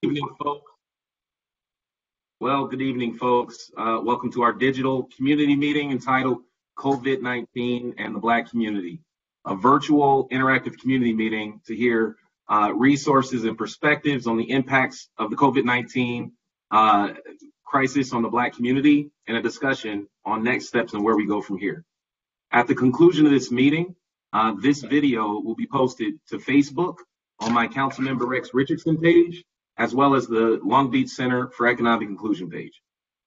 Evening, folks. Well, good evening, folks. Welcome to our digital community meeting entitled COVID-19 and the Black Community, a virtual interactive community meeting to hear resources and perspectives on the impacts of the COVID-19 crisis on the Black community and a discussion on next steps and where we go from here. At the conclusion of this meeting, this video will be posted to Facebook on my Councilmember Richardson page, as well as the Long Beach Center for Economic Inclusion page.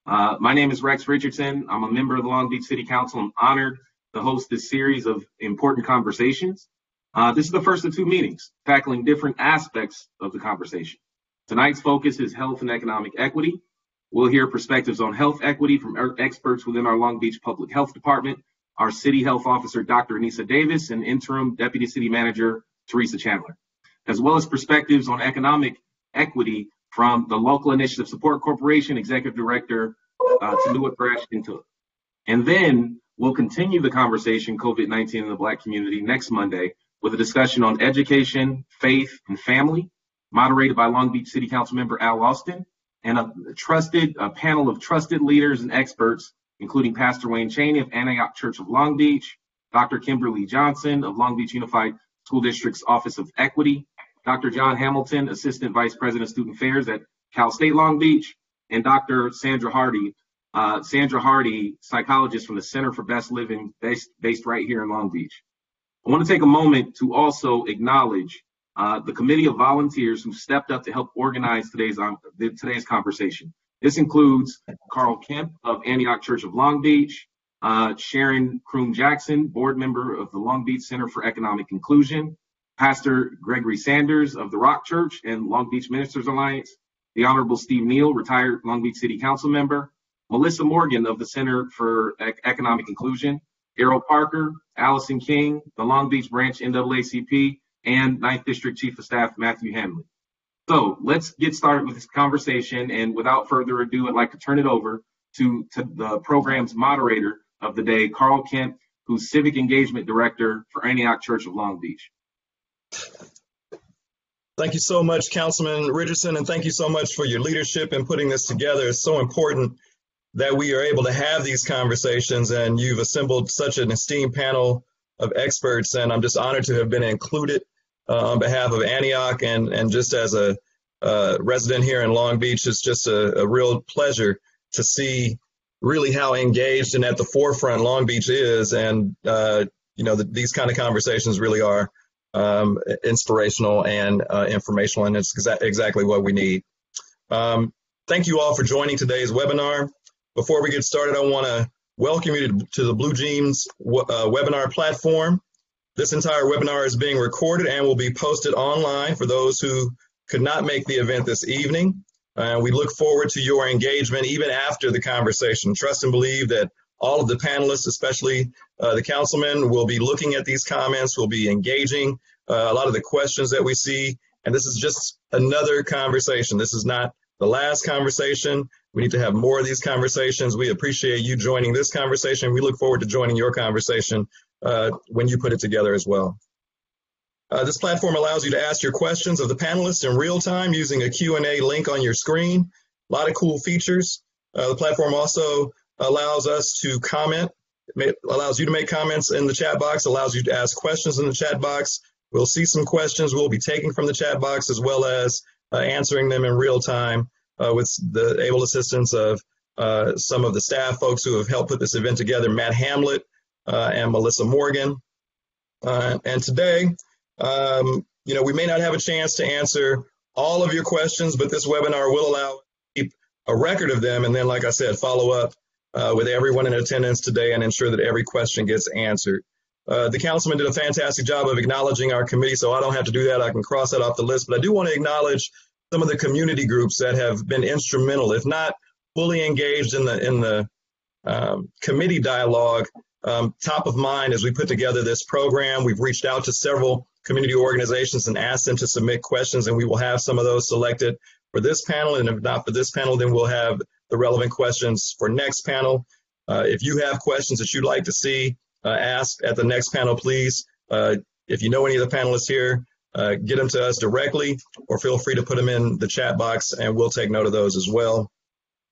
My name is Rex Richardson. I'm a member of the Long Beach City Council. I'm honored to host this series of important conversations. This is the first of two meetings tackling different aspects of the conversation. Tonight's focus is health and economic equity. We'll hear perspectives on health equity from experts within our Long Beach Public Health Department, our City Health Officer, Dr. Anissa Davis, and Interim Deputy City Manager, Teresa Chandler, as well as perspectives on economic equity from the Local Initiative Support Corporation Executive Director, Tanua Crash-Intuk. And then we'll continue the conversation, COVID-19 in the Black community, next Monday with a discussion on education, faith, and family, moderated by Long Beach City Council member Al Austin, and a panel of trusted leaders and experts, including Pastor Wayne Chaney of Antioch Church of Long Beach, Dr. Kimberly Johnson of Long Beach Unified School District's Office of Equity, Dr. John Hamilton, Assistant Vice President of Student Affairs at Cal State Long Beach, and Dr. Sandra Hardy, psychologist from the Center for Best Living, based right here in Long Beach. I want to take a moment to also acknowledge the committee of volunteers who stepped up to help organize today's conversation. This includes Carl Kemp of Antioch Church of Long Beach, Sharon Kroom Jackson, board member of the Long Beach Center for Economic Inclusion, Pastor Gregory Sanders of the Rock Church and Long Beach Ministers Alliance, the Honorable Steve Neal, retired Long Beach City Council member, Melissa Morgan of the Center for Economic Inclusion, Errol Parker, Allison King, the Long Beach Branch NAACP, and 9th District Chief of Staff Matthew Hanley. So let's get started with this conversation, and without further ado, I'd like to turn it over to the program's moderator of the day, Carl Kemp, who's Civic Engagement Director for Antioch Church of Long Beach. Thank you so much, Councilman Richardson, and thank you so much for your leadership in putting this together. It's so important that we are able to have these conversations, and you've assembled such an esteemed panel of experts, and I'm just honored to have been included on behalf of Antioch, and just as a resident here in Long Beach, it's just a real pleasure to see really how engaged and at the forefront Long Beach is, and these kind of conversations really are inspirational and informational, and it's exactly what we need. Thank you all for joining today's webinar. Before we get started, I want to welcome you to the Blue Jeans webinar platform. This entire webinar is being recorded and will be posted online for those who could not make the event this evening. We look forward to your engagement even after the conversation. Trust and believe that all of the panelists, especially the councilmen, will be looking at these comments, will be engaging a lot of the questions that we see. And this is just another conversation. This is not the last conversation. We need to have more of these conversations. We appreciate you joining this conversation. We look forward to joining your conversation when you put it together as well. This platform allows you to ask your questions of the panelists in real time using a Q&A link on your screen. A lot of cool features. The platform also allows us to comment, allows you to make comments in the chat box, allows you to ask questions in the chat box. We'll see some questions we'll be taking from the chat box, as well as answering them in real time with the able assistance of some of the staff folks who have helped put this event together, Matt Hamlet and Melissa Morgan. And today, we may not have a chance to answer all of your questions, but this webinar will allow us to keep a record of them, and then, like I said, follow up with everyone in attendance today and ensure that every question gets answered. The councilman did a fantastic job of acknowledging our committee, so I don't have to do that. I can cross that off the list, but I do want to acknowledge some of the community groups that have been instrumental, if not fully engaged in the committee dialogue. Top of mind as we put together this program, we've reached out to several community organizations and asked them to submit questions, and we will have some of those selected for this panel. And if not for this panel, then we'll have the relevant questions for next panel. If you have questions that you'd like to see asked at the next panel, please, if you know any of the panelists here, get them to us directly, or feel free to put them in the chat box and we'll take note of those as well.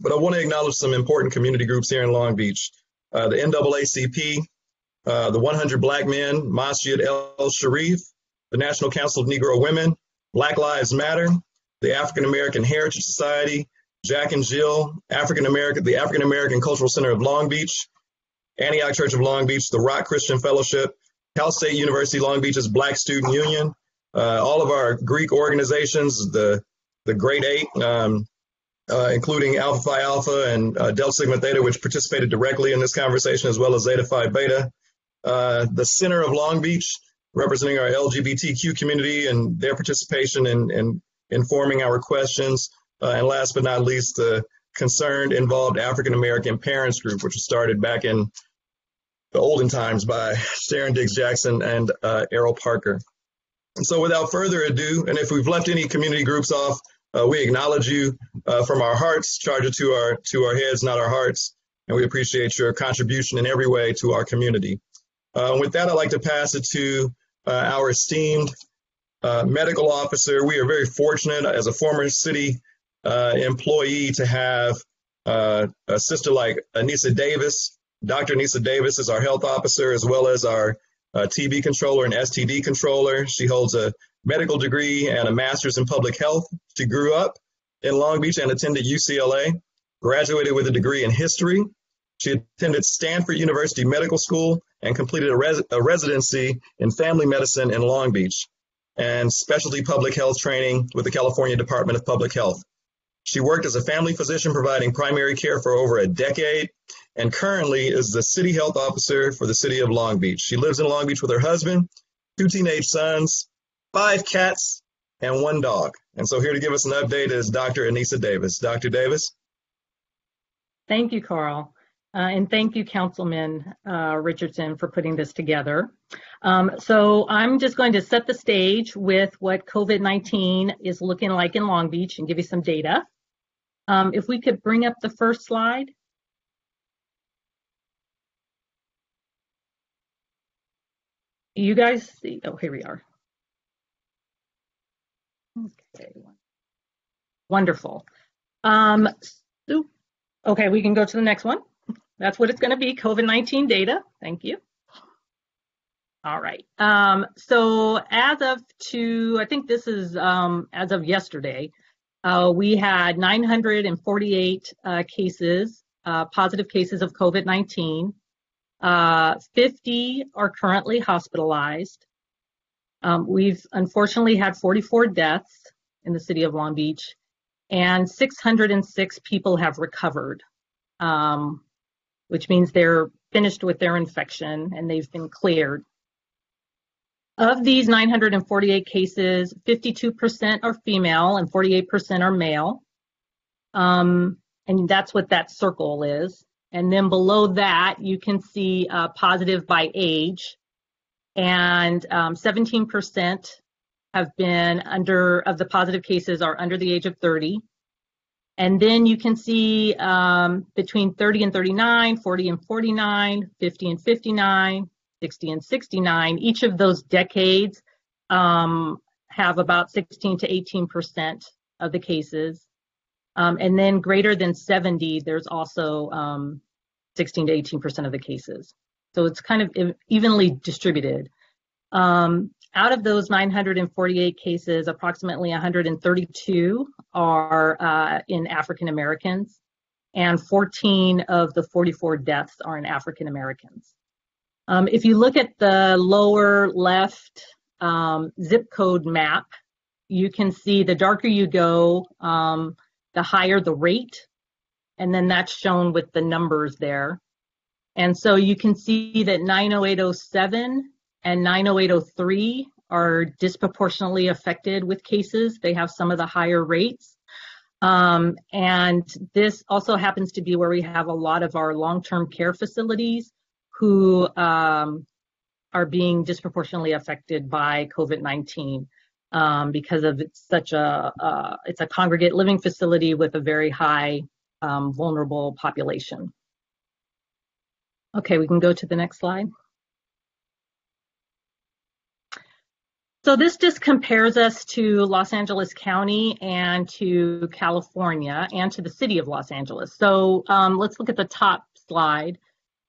But I want to acknowledge some important community groups here in Long Beach. The NAACP, the 100 Black Men, Masjid El Sharif, the National Council of Negro Women, Black Lives Matter, the African American Heritage Society, Jack and Jill, the African American Cultural Center of Long Beach, Antioch Church of Long Beach, the Rock Christian Fellowship, Cal State University Long Beach's Black Student Union, all of our Greek organizations, the Great Eight, including Alpha Phi Alpha and Delta Sigma Theta, which participated directly in this conversation, as well as Zeta Phi Beta, the Center of Long Beach, representing our LGBTQ community and their participation in informing our questions, and last but not least, the Concerned Involved African American Parents Group, which was started back in the olden times by Sharon Diggs Jackson and Errol Parker. And so without further ado, and if we've left any community groups off, we acknowledge you from our hearts, charge it to our heads, not our hearts, and we appreciate your contribution in every way to our community. With that, I'd like to pass it to our esteemed medical officer. We are very fortunate as a former city employee to have a sister like Anissa Davis. Dr. Anissa Davis is our health officer, as well as our TB controller and STD controller. She holds a medical degree and a master's in public health. She grew up in Long Beach and attended UCLA, graduated with a degree in history. She attended Stanford University Medical School and completed a residency in family medicine in Long Beach and specialty public health training with the California Department of Public Health. She worked as a family physician providing primary care for over a decade and currently is the city health officer for the city of Long Beach. She lives in Long Beach with her husband, 2 teenage sons, 5 cats, and 1 dog. And so here to give us an update is Dr. Anissa Davis. Dr. Davis. Thank you, Carl. And thank you, Councilman Richardson, for putting this together. So I'm just going to set the stage with what COVID-19 is looking like in Long Beach and give you some data. If we could bring up the first slide. You guys see, oh, here we are. Okay, wonderful. Okay, we can go to the next one. That's what it's going to be, COVID-19 data. Thank you. All right. So as of I think this is as of yesterday, we had 948 cases, positive cases of COVID-19. 50 are currently hospitalized. We've unfortunately had 44 deaths in the city of Long Beach, and 606 people have recovered, which means they're finished with their infection and they've been cleared. Of these 948 cases, 52% are female and 48% are male. And that's what that circle is. And then below that, you can see positive by age. And 17% have been of the positive cases are under the age of 30. And then you can see between 30 and 39, 40 and 49, 50 and 59, 60 and 69. Each of those decades have about 16 to 18% of the cases. And then greater than 70, there's also 16 to 18% of the cases. So it's kind of evenly distributed. Out of those 948 cases, approximately 132 are in African Americans, and 14 of the 44 deaths are in African Americans. If you look at the lower left zip code map, you can see the darker you go, the higher the rate, and then that's shown with the numbers there. And so you can see that 90807 and 90803 are disproportionately affected with cases. They have some of the higher rates. And this also happens to be where we have a lot of our long-term care facilities who are being disproportionately affected by COVID-19 because of it's a congregate living facility with a very high vulnerable population. Okay, we can go to the next slide. So this just compares us to Los Angeles County and to California and to the city of Los Angeles. So let's look at the top slide.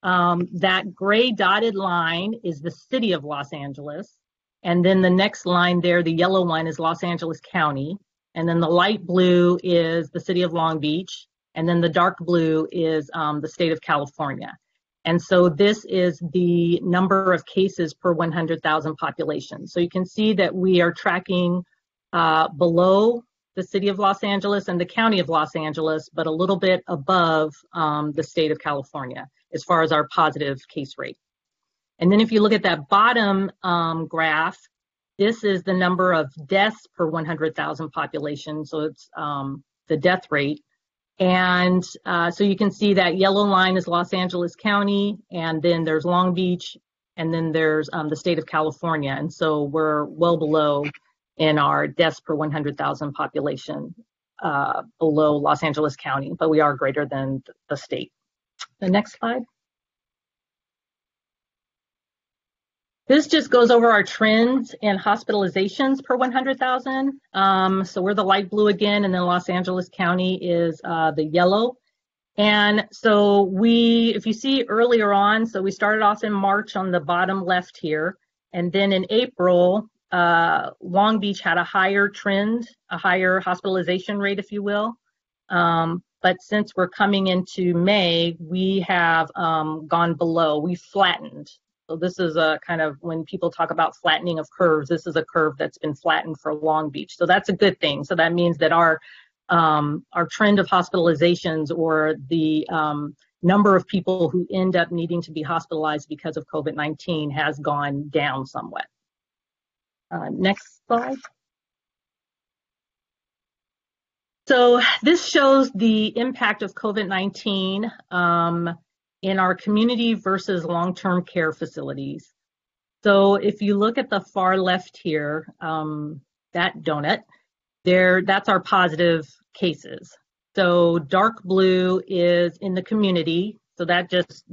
That gray dotted line is the city of Los Angeles. And then the next line there, the yellow one, is Los Angeles County. And then the light blue is the city of Long Beach. And then the dark blue is the state of California. And so this is the number of cases per 100,000 population. So you can see that we are tracking below the city of Los Angeles and the county of Los Angeles, but a little bit above the state of California as far as our positive case rate. And then if you look at that bottom graph, this is the number of deaths per 100,000 population. So it's the death rate. And so you can see that yellow line is Los Angeles County, and then there's Long Beach, and then there's the state of California. And so we're well below in our deaths per 100,000 population below Los Angeles County, but we are greater than the state. The next slide. This just goes over our trends in hospitalizations per 100,000. So we're the light blue again, and then Los Angeles County is the yellow. And so if you see earlier on, so we started off in March on the bottom left here, and then in April, Long Beach had a higher trend, a higher hospitalization rate, if you will. But since we're coming into May, we have gone below, we flattened. So this is a kind of, when people talk about flattening of curves, this is a curve that's been flattened for Long Beach. So that's a good thing. So that means that our trend of hospitalizations, or the number of people who end up needing to be hospitalized because of COVID-19, has gone down somewhat. Next slide. So this shows the impact of COVID-19 in our community versus long-term care facilities. So if you look at the far left here, that donut, that's our positive cases. So dark blue is in the community. So that just,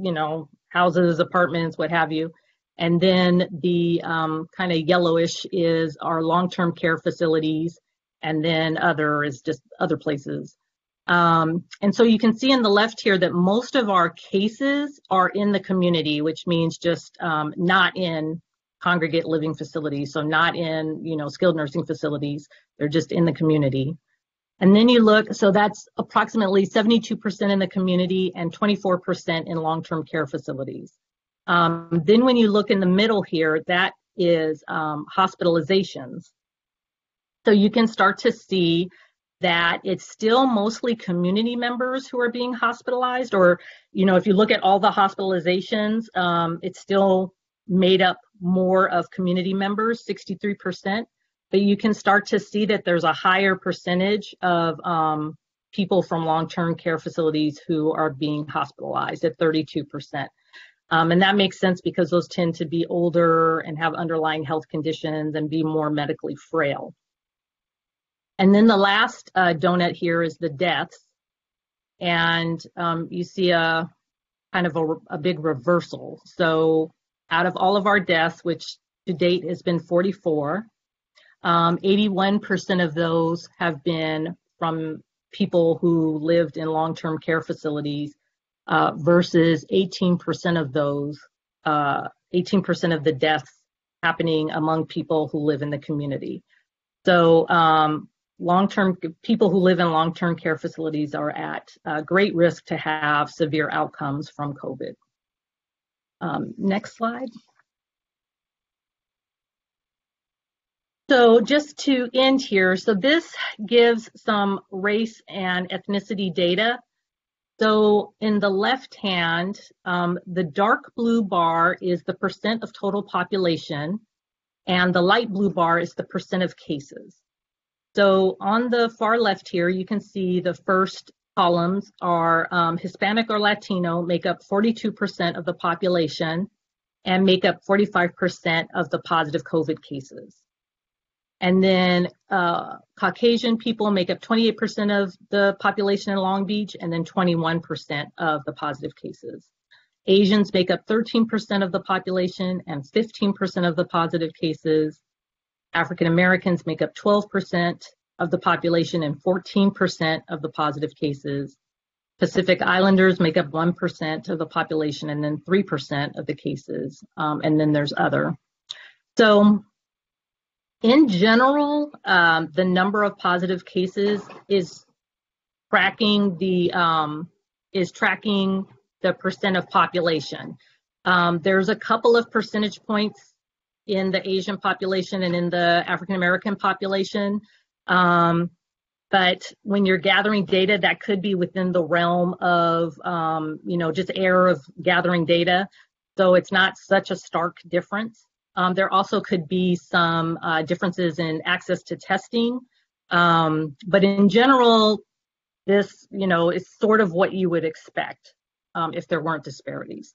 houses, apartments, what have you. And then the kind of yellowish is our long-term care facilities. And then other is just other places. And so you can see in the left here that most of our cases are in the community, which means just not in congregate living facilities, so not in skilled nursing facilities. They're just in the community. And then you look, so that's approximately 72% in the community and 24% in long-term care facilities. Then when you look in the middle here, that is hospitalizations. So you can start to see that it's still mostly community members who are being hospitalized, or, if you look at all the hospitalizations, it's still made up more of community members, 63%, but you can start to see that there's a higher percentage of people from long-term care facilities who are being hospitalized at 32%. And that makes sense because those tend to be older and have underlying health conditions and be more medically frail. And then the last donut here is the deaths. And you see a kind of a big reversal. So out of all of our deaths, which to date has been 44, 81% of those have been from people who lived in long-term care facilities versus 18% of those, 18% of the deaths happening among people who live in the community. So people who live in long-term care facilities are at great risk to have severe outcomes from COVID. Next slide. So just to end here, so this gives some race and ethnicity data. So in the left hand, the dark blue bar is the percent of total population, and the light blue bar is the percent of cases. So on the far left here, you can see the first columns are Hispanic or Latino make up 42% of the population and make up 45% of the positive COVID cases. And then Caucasian people make up 28% of the population in Long Beach and then 21% of the positive cases. Asians make up 13% of the population and 15% of the positive cases. African Americans make up 12% of the population and 14% of the positive cases. Pacific Islanders make up 1% of the population and then 3% of the cases. And then there's other. So in general, the number of positive cases is tracking the percent of population. There's a couple of percentage points in the Asian population and in the African American population. But when you're gathering data, that could be within the realm of, just error of gathering data. So it's not such a stark difference. There also could be some differences in access to testing. But in general, this, is sort of what you would expect if there weren't disparities.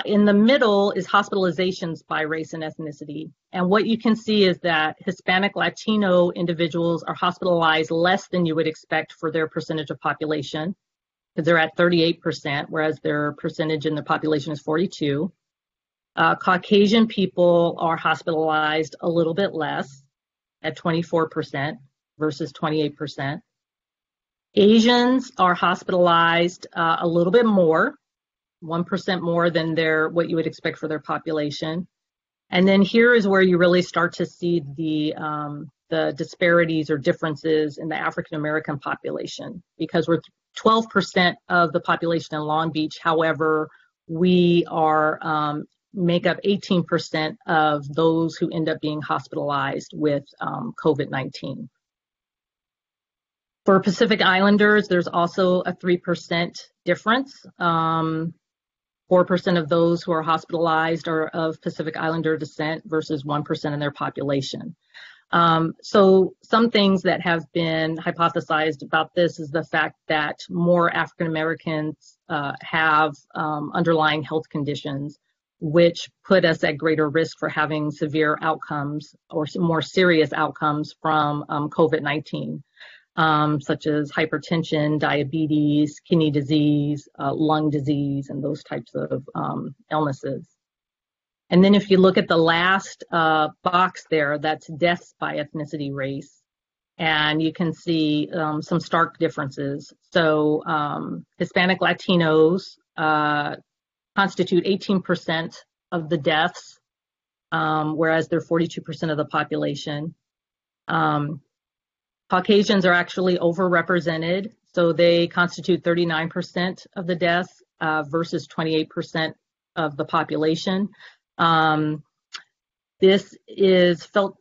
In the middle is hospitalizations by race and ethnicity. And what you can see is that Hispanic Latino individuals are hospitalized less than you would expect for their percentage of population, because they're at 38%, whereas their percentage in the population is 42%. Caucasian people are hospitalized a little bit less at 24% versus 28%. Asians are hospitalized a little bit more, 1% more than what you would expect for their population. And then here is where you really start to see the disparities or differences in the African American population, because we're 12% of the population in Long Beach. However, we make up 18% of those who end up being hospitalized with COVID-19. For Pacific Islanders, there's also a 3% difference. 4% of those who are hospitalized are of Pacific Islander descent versus 1% in their population. So some things that have been hypothesized about this is the fact that more African Americans have underlying health conditions, which put us at greater risk for having severe outcomes or more serious outcomes from COVID-19. Such as hypertension, diabetes, kidney disease, lung disease, and those types of illnesses. And then if you look at the last box there, that's deaths by ethnicity race, and you can see some stark differences. So Hispanic Latinos constitute 18% of the deaths, whereas they're 42% of the population. Caucasians are actually overrepresented, so they constitute 39% of the deaths versus 28% of the population. This is felt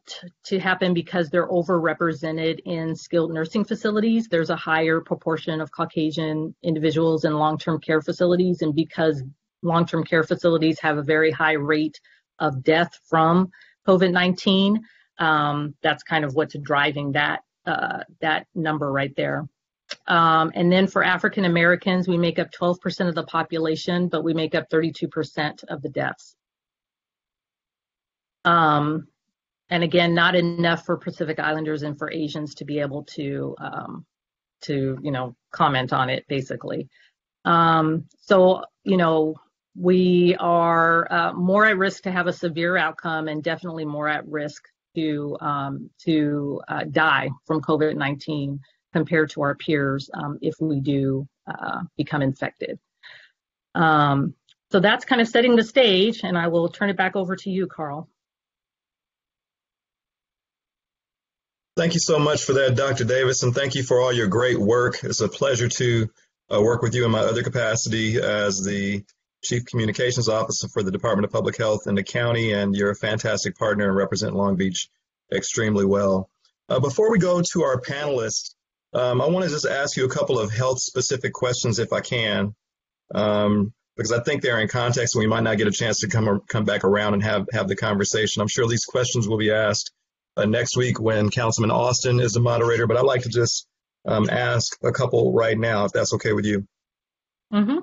to happen because they're overrepresented in skilled nursing facilities. There's a higher proportion of Caucasian individuals in long-term care facilities, and because long-term care facilities have a very high rate of death from COVID-19, that's kind of what's driving that number right there. And then for African Americans, we make up 12% of the population, but we make up 32% of the deaths. And again, not enough for Pacific Islanders and for Asians to be able to comment on it, basically. So, we are more at risk to have a severe outcome, and definitely more at risk to die from COVID-19 compared to our peers if we do become infected. So that's kind of setting the stage, and I will turn it back over to you, Carl. Thank you so much for that, Dr. Davis, and thank you for all your great work. It's a pleasure to work with you in my other capacity as the Chief Communications Officer for the Department of Public Health in the county, and you're a fantastic partner and represent Long Beach extremely well. Before we go to our panelists, I want to just ask you a couple of health-specific questions if I can, because I think they're in context and we might not get a chance to come back around and have the conversation. I'm sure these questions will be asked next week when Councilman Austin is the moderator, but I'd like to just ask a couple right now, if that's okay with you. Mm-hmm.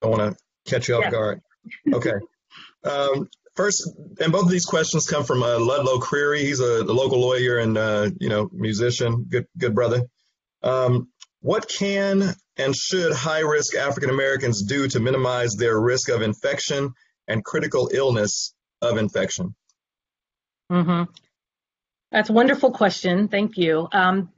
I want to catch you off guard. Okay. First, and both of these questions come from Ludlow Creary. He's a local lawyer and musician, good brother. What can and should high-risk African Americans do to minimize their risk of infection and critical illness of infection? Mm-hmm. That's a wonderful question. Thank you.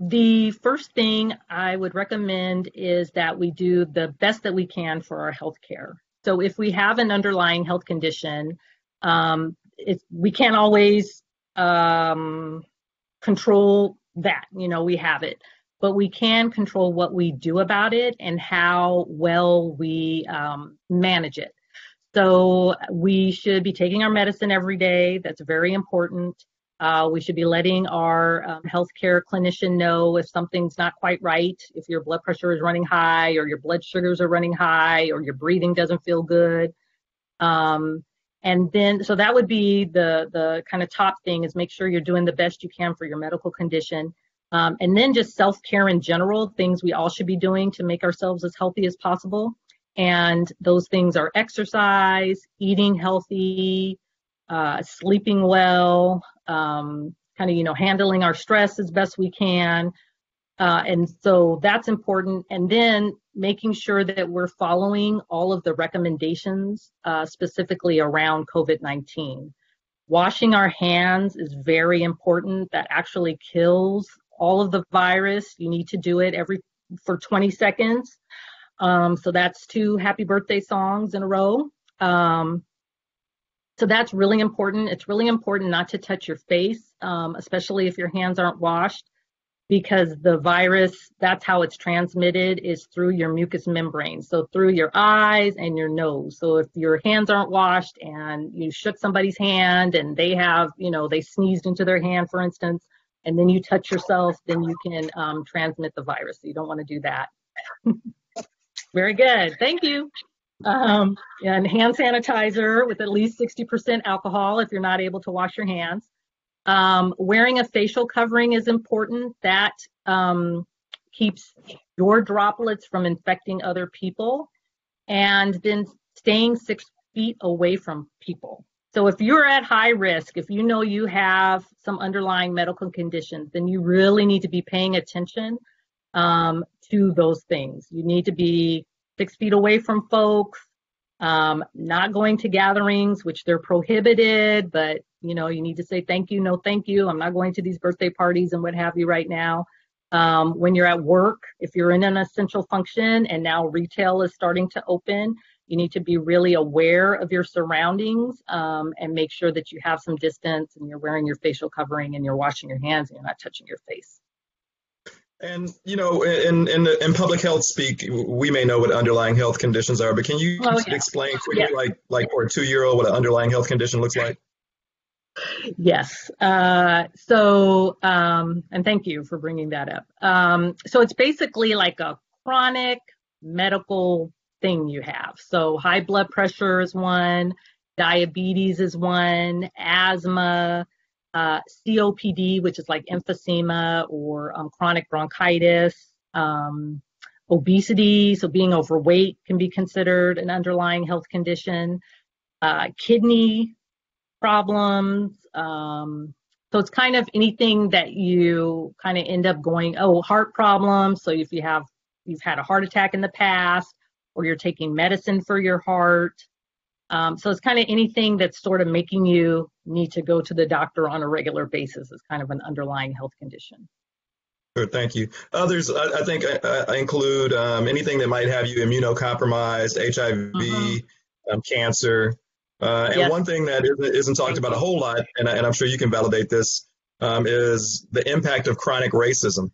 The first thing I would recommend is that we do the best that we can for our health care. So if we have an underlying health condition, we can't always control that, we have it, but we can control what we do about it and how well we manage it. So we should be taking our medicine every day. That's very important. We should be letting our healthcare clinician know if something's not quite right, if your blood pressure is running high or your blood sugars are running high or your breathing doesn't feel good. And then, so that would be the kind of top thing, is make sure you're doing the best you can for your medical condition. And then just self-care in general, things we all should be doing to make ourselves as healthy as possible. And those things are exercise, eating healthy, sleeping well, handling our stress as best we can. And so that's important. And then making sure that we're following all of the recommendations, specifically around COVID-19. Washing our hands is very important. That actually kills all of the virus. You need to do it for 20 seconds. So that's 2 happy birthday songs in a row. So that's really important. It's really important not to touch your face, especially if your hands aren't washed, because the virus, that's how it's transmitted, is through your mucous membrane. So through your eyes and your nose. So if your hands aren't washed and you shook somebody's hand and they have, they sneezed into their hand, for instance, and then you touch yourself, then you can transmit the virus. So you don't want to do that. Very good. Thank you. And hand sanitizer with at least 60% alcohol if you're not able to wash your hands. Wearing a facial covering is important. That keeps your droplets from infecting other people. And then staying 6 feet away from people. So if you're at high risk, if you know you have some underlying medical conditions, then you really need to be paying attention to those things. You need to be 6 feet away from folks, not going to gatherings, which they're prohibited, but you need to say thank you, no thank you. I'm not going to these birthday parties and what have you right now. When you're at work, if you're in an essential function and now retail is starting to open, you need to be really aware of your surroundings and make sure that you have some distance and you're wearing your facial covering and you're washing your hands and you're not touching your face. And in public health speak, we may know what underlying health conditions are, but can you explain quickly, like for a 2-year-old, what an underlying health condition looks like? Yes. And thank you for bringing that up. So it's basically like a chronic medical thing you have. So high blood pressure is one, diabetes is one, asthma, COPD, which is like emphysema or chronic bronchitis, obesity, so being overweight can be considered an underlying health condition, kidney problems. So it's kind of anything that you kind of end up going, heart problems. So if you've had a heart attack in the past, or you're taking medicine for your heart. So it's kind of anything that's sort of making you need to go to the doctor on a regular basis is kind of an underlying health condition. Sure, thank you. Others, I think I include anything that might have you immunocompromised, HIV, cancer. And yes. One thing that isn't talked about a whole lot, and I'm sure you can validate this, is the impact of chronic racism.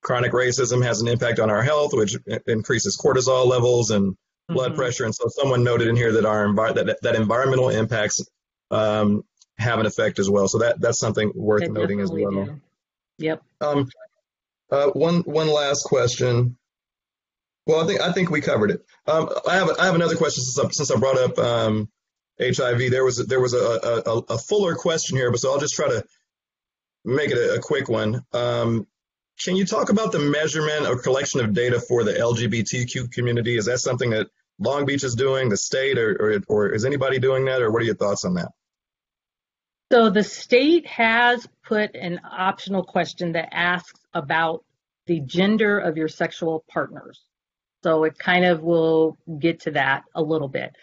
Chronic racism has an impact on our health, which increases cortisol levels and blood pressure. And so someone noted in here that that environmental impacts have an effect as well. So that's something worth noting as well. Do. Yep. One last question. Well, I think we covered it. I have another question since I brought up HIV. There was a fuller question here, but so I'll just try to make it a quick one. Can you talk about the measurement or collection of data for the LGBTQ community? Is that something that Long Beach is doing, the state, or is anybody doing that, or what are your thoughts on that? So the state has put an optional question that asks about the gender of your sexual partners. So it kind of will get to that a little bit.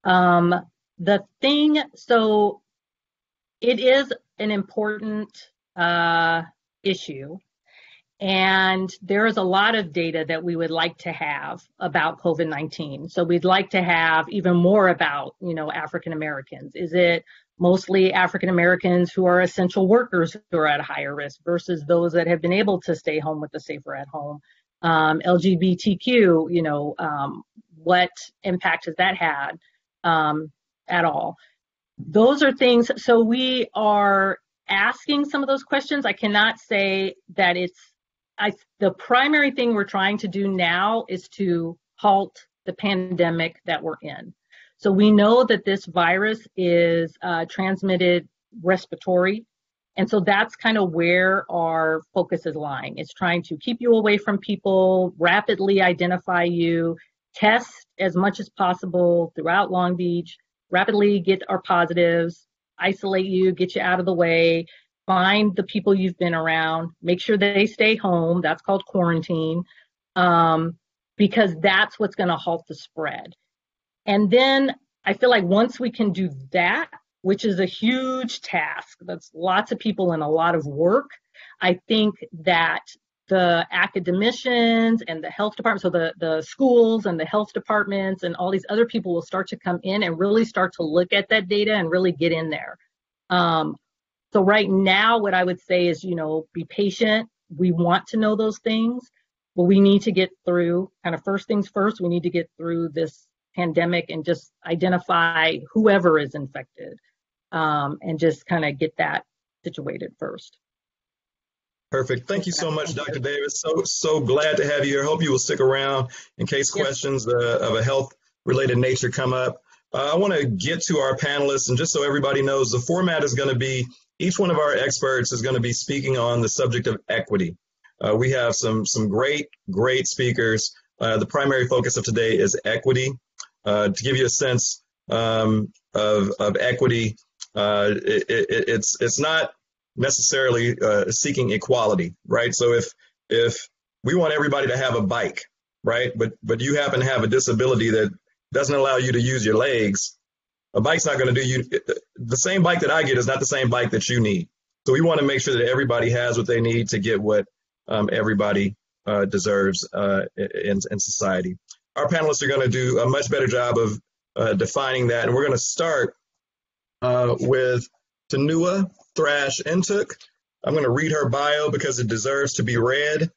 So it is an important issue. And there is a lot of data that we would like to have about COVID-19. So we'd like to have even more about, African Americans. Is it mostly African Americans who are essential workers who are at a higher risk versus those that have been able to stay home with the safer at home? LGBTQ, what impact has that had at all? Those are things. So we are asking some of those questions. I cannot say that the primary thing we're trying to do now is to halt the pandemic that we're in. So we know that this virus is transmitted respiratory. And so that's kind of where our focus is lying. It's trying to keep you away from people, rapidly identify you, test as much as possible throughout Long Beach, rapidly get our positives, isolate you, get you out of the way, find the people you've been around, make sure they stay home. That's called quarantine, because that's what's going to halt the spread. And then I feel like once we can do that, which is a huge task, that's lots of people and a lot of work, I think that the academicians and the health departments, so the schools and the health departments and all these other people will start to come in and really start to look at that data and really get in there. So right now, what I would say is, be patient. We want to know those things, but we need to get through, kind of first things first, we need to get through this pandemic and just identify whoever is infected, and just kind of get that situated first. Perfect. Thank you so much, Dr. Davis. So glad to have you here. I hope you will stick around in case questions of a health-related nature come up. I want to get to our panelists, and just so everybody knows, the format is going to be each one of our experts is going to be speaking on the subject of equity. We have some great speakers. The primary focus of today is equity. To give you a sense of equity, it's not necessarily seeking equality, right? So if we want everybody to have a bike, right, but you happen to have a disability that doesn't allow you to use your legs, a bike's not going to do you. The same bike that I get is not the same bike that you need. So we want to make sure that everybody has what they need to get what everybody deserves in society. Our panelists are going to do a much better job of defining that. And we're going to start with Tanua Thrash Intuk. I'm going to read her bio because it deserves to be read.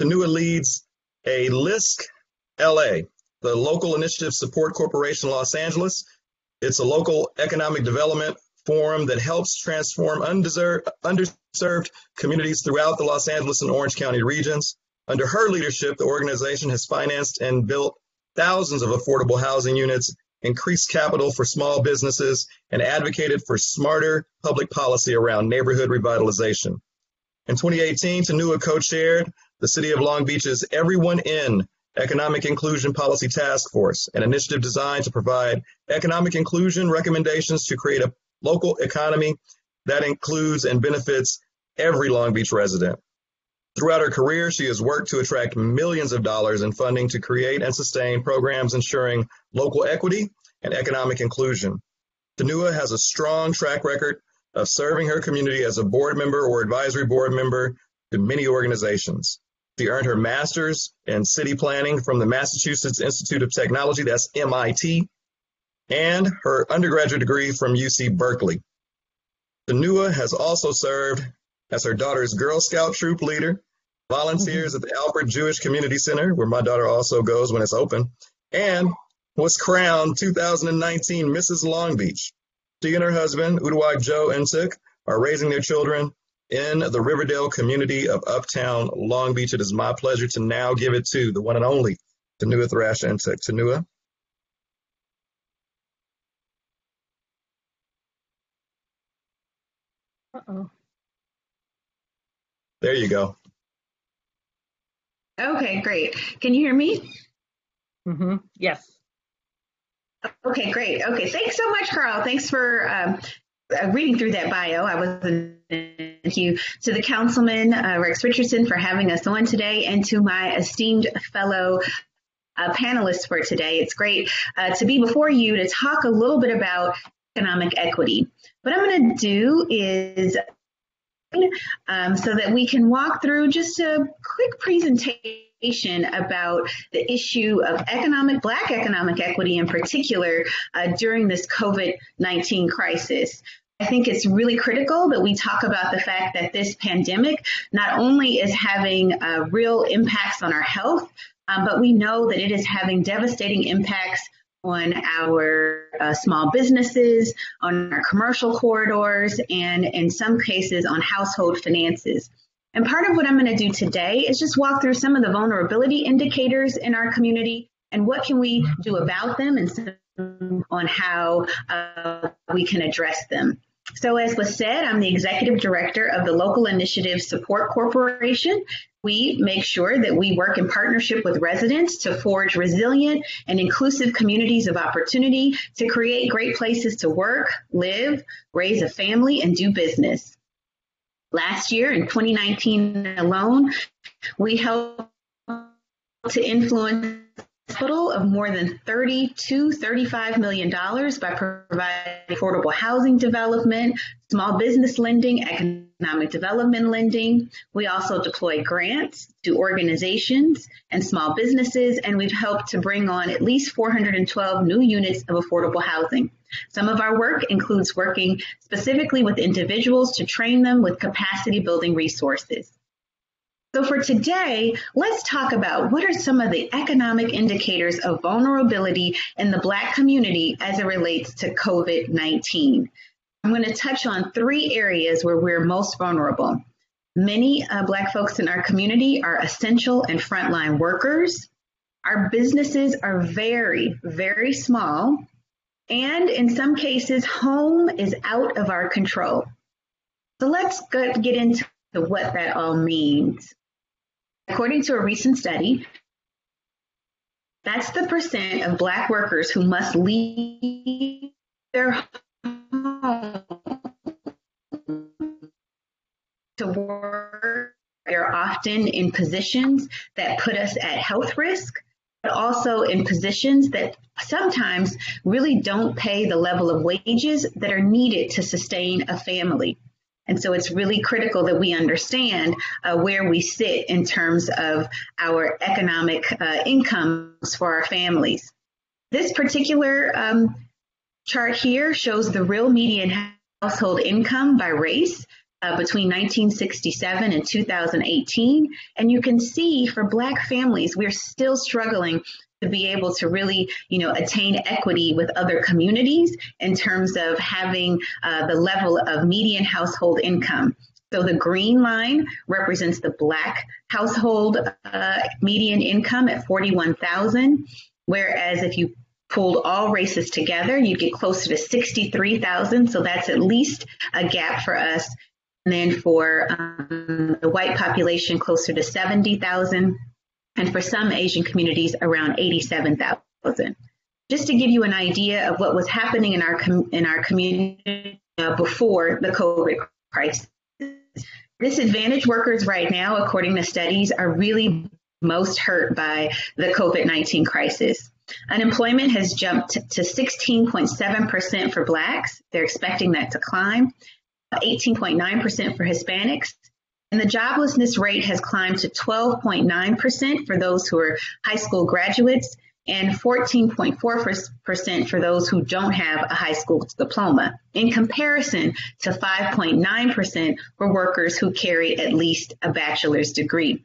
Tanua leads a LISC LA, the Local Initiative Support Corporation Los Angeles. It's a local economic development forum that helps transform underserved communities throughout the Los Angeles and Orange County regions. Under her leadership, the organization has financed and built thousands of affordable housing units, increased capital for small businesses, and advocated for smarter public policy around neighborhood revitalization. In 2018, Tanua co-chaired the City of Long Beach's Everyone In Economic Inclusion Policy Task Force, an initiative designed to provide economic inclusion recommendations to create a local economy that includes and benefits every Long Beach resident. Throughout her career, she has worked to attract millions of dollars in funding to create and sustain programs ensuring local equity and economic inclusion. Tanua has a strong track record of serving her community as a board member or advisory board member to many organizations. She earned her master's in city planning from the Massachusetts Institute of Technology, that's MIT, and her undergraduate degree from UC Berkeley. Tanua has also served as her daughter's Girl Scout troop leader, volunteers at the Alfred Jewish Community Center, where my daughter also goes when it's open, and was crowned 2019 Mrs. Long Beach. She and her husband, Uduak Joe Intuk, are raising their children in the Riverdale community of Uptown Long Beach. It is my pleasure to now give it to the one and only Tanua Thrash Intuk. Tanua. Uh-oh. There you go. Okay, great. Can you hear me? Mm-hmm. Yes. Okay, great. Okay, thanks so much, Carl. Thanks for reading through that bio. I wasn't. Thank you to the Councilman, Rex Richardson, for having us on today, and to my esteemed fellow panelists for today. It's great to be before you to talk a little bit about economic equity. What I'm going to do is so that we can walk through just a quick presentation about the issue of Black economic equity in particular during this COVID-19 crisis. I think it's really critical that we talk about the fact that this pandemic not only is having real impacts on our health, but we know that it is having devastating impacts on our small businesses, on our commercial corridors, and in some cases on household finances. And part of what I'm going to do today is just walk through some of the vulnerability indicators in our community and what can we do about them and some on how we can address them. So as was said, I'm the executive director of the Local Initiative Support Corporation. We make sure that we work in partnership with residents to forge resilient and inclusive communities of opportunity to create great places to work, live, raise a family, and do business. Last year, in 2019 alone, we helped to influence capital of more than $35 million by providing affordable housing development, small business lending, economic development lending. We also deploy grants to organizations and small businesses, and we've helped to bring on at least 412 new units of affordable housing. Some of our work includes working specifically with individuals to train them with capacity building resources. So for today, let's talk about what are some of the economic indicators of vulnerability in the Black community as it relates to COVID-19. I'm going to touch on 3 areas where we're most vulnerable. Many Black folks in our community are essential and frontline workers. Our businesses are very, very small. And in some cases, home is out of our control. So let's get into what that all means. According to a recent study, that's the percent of Black workers who must leave their home to work. They're often in positions that put us at health risk, but also in positions that sometimes really don't pay the level of wages that are needed to sustain a family. And so it's really critical that we understand where we sit in terms of our economic incomes for our families. This particular chart here shows the real median household income by race between 1967 and 2018. And you can see for Black families, we're still struggling to be able to really, attain equity with other communities in terms of having the level of median household income. So the green line represents the Black household median income at $41,000, whereas if you pulled all races together, you'd get closer to $63,000. So that's at least a gap for us. And then for the white population, closer to $70,000. And for some Asian communities, around $87,000. Just to give you an idea of what was happening in our community before the COVID crisis. Disadvantaged workers right now, according to studies, are really most hurt by the COVID-19 crisis. Unemployment has jumped to 16.7% for Blacks. They're expecting that to climb, 18.9% for Hispanics. And the joblessness rate has climbed to 12.9% for those who are high school graduates and 14.4% for those who don't have a high school diploma, in comparison to 5.9% for workers who carry at least a bachelor's degree.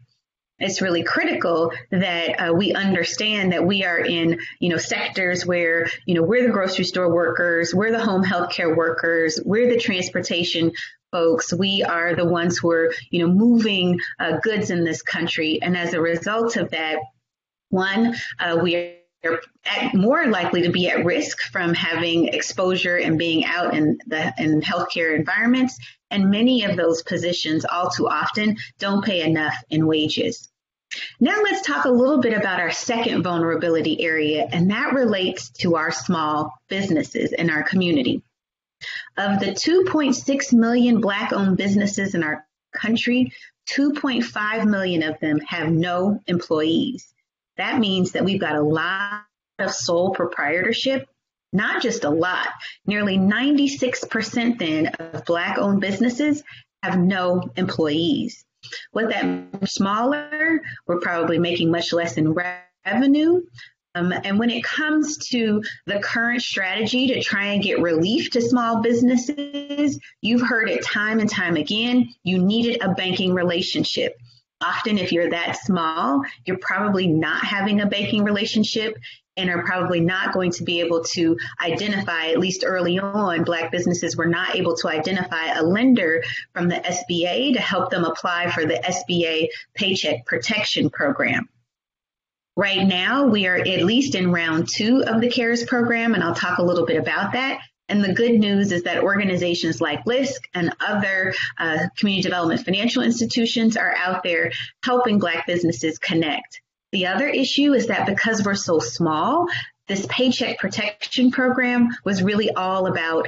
It's really critical that we understand that we are in, sectors where, we're the grocery store workers, we're the home healthcare workers, we're the transportation folks. We are the ones who are, moving goods in this country. And as a result of that, one, we are more likely to be at risk from having exposure and being out in healthcare environments. And many of those positions all too often don't pay enough in wages. Now let's talk a little bit about our second vulnerability area, and that relates to our small businesses in our community. Of the 2.6 million Black-owned businesses in our country, 2.5 million of them have no employees. That means that we've got a lot of sole proprietorship, not just a lot. Nearly 96% then of Black-owned businesses have no employees. What that means, smaller, we're probably making much less in revenue. And when it comes to the current strategy to try and get relief to small businesses, you've heard it time and time again, you needed a banking relationship. Often, if you're that small, you're probably not having a banking relationship and are probably not going to be able to identify, at least early on, Black businesses were not able to identify a lender from the SBA to help them apply for the SBA Paycheck Protection Program. Right now, we are at least in round 2 of the CARES program, and I'll talk a little bit about that. And the good news is that organizations like LISC and other community development financial institutions are out there helping Black businesses connect. The other issue is that because we're so small, this Paycheck Protection Program was really all about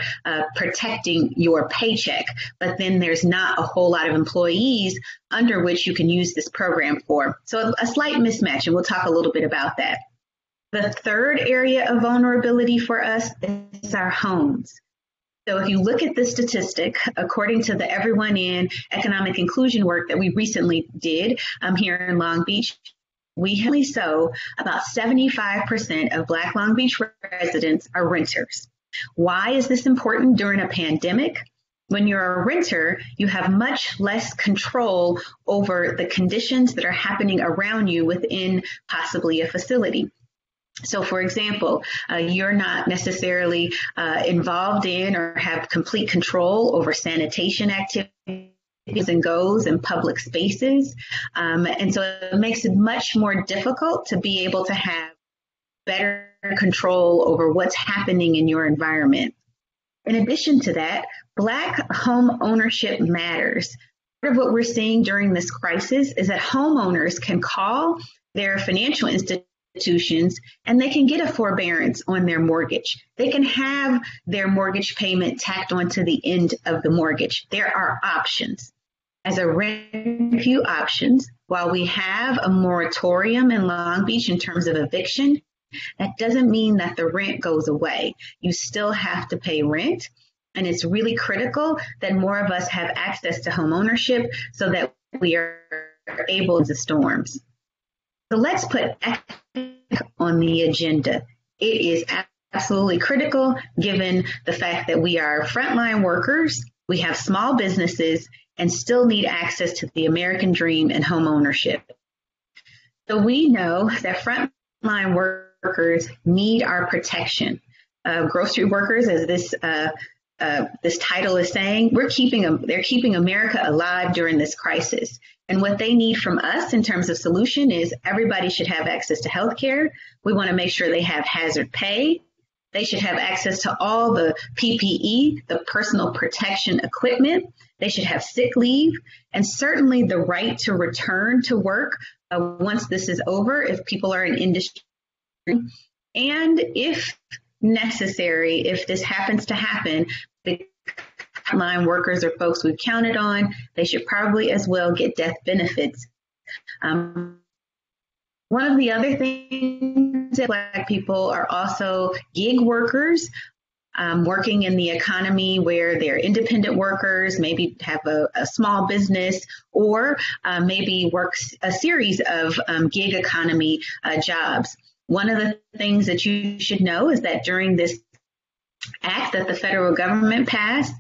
protecting your paycheck, but then there's not a whole lot of employees under which you can use this program for. So a slight mismatch, and we'll talk a little bit about that. The third area of vulnerability for us is our homes. So if you look at the statistic, according to the Everyone In economic inclusion work that we recently did here in Long Beach, about 75% of Black Long Beach residents are renters. Why is this important during a pandemic? When you're a renter, you have much less control over the conditions that are happening around you within possibly a facility. So, for example, you're not necessarily involved in or have complete control over sanitation activities and goes in public spaces. And so it makes it much more difficult to be able to have better control over what's happening in your environment. In addition to that, Black home ownership matters. Part of what we're seeing during this crisis is that homeowners can call their financial institutions and they can get a forbearance on their mortgage. They can have their mortgage payment tacked onto the end of the mortgage. There are options. As a rent, few options. While we have a moratorium in Long Beach in terms of eviction, that doesn't mean that the rent goes away. You still have to pay rent, and it's really critical that more of us have access to home ownership so that we are able to storms. So let's put economic on the agenda. It is absolutely critical given the fact that we are frontline workers, we have small businesses, and still need access to the American dream and home ownership. So we know that frontline workers need our protection. Grocery workers, as this title is saying, they're keeping America alive during this crisis. And what they need from us in terms of solution is everybody should have access to health care. We want to make sure they have hazard pay. They should have access to all the PPE, the personal protection equipment. They should have sick leave, and certainly the right to return to work once this is over if people are in industry. And if necessary, if this happens to happen, the frontline workers or folks we've counted on, they should probably as well get death benefits. One of the other things that Black people are also gig workers, working in the economy where they're independent workers, maybe have a small business, or maybe work a series of gig economy jobs. One of the things that you should know is that during this act that the federal government passed,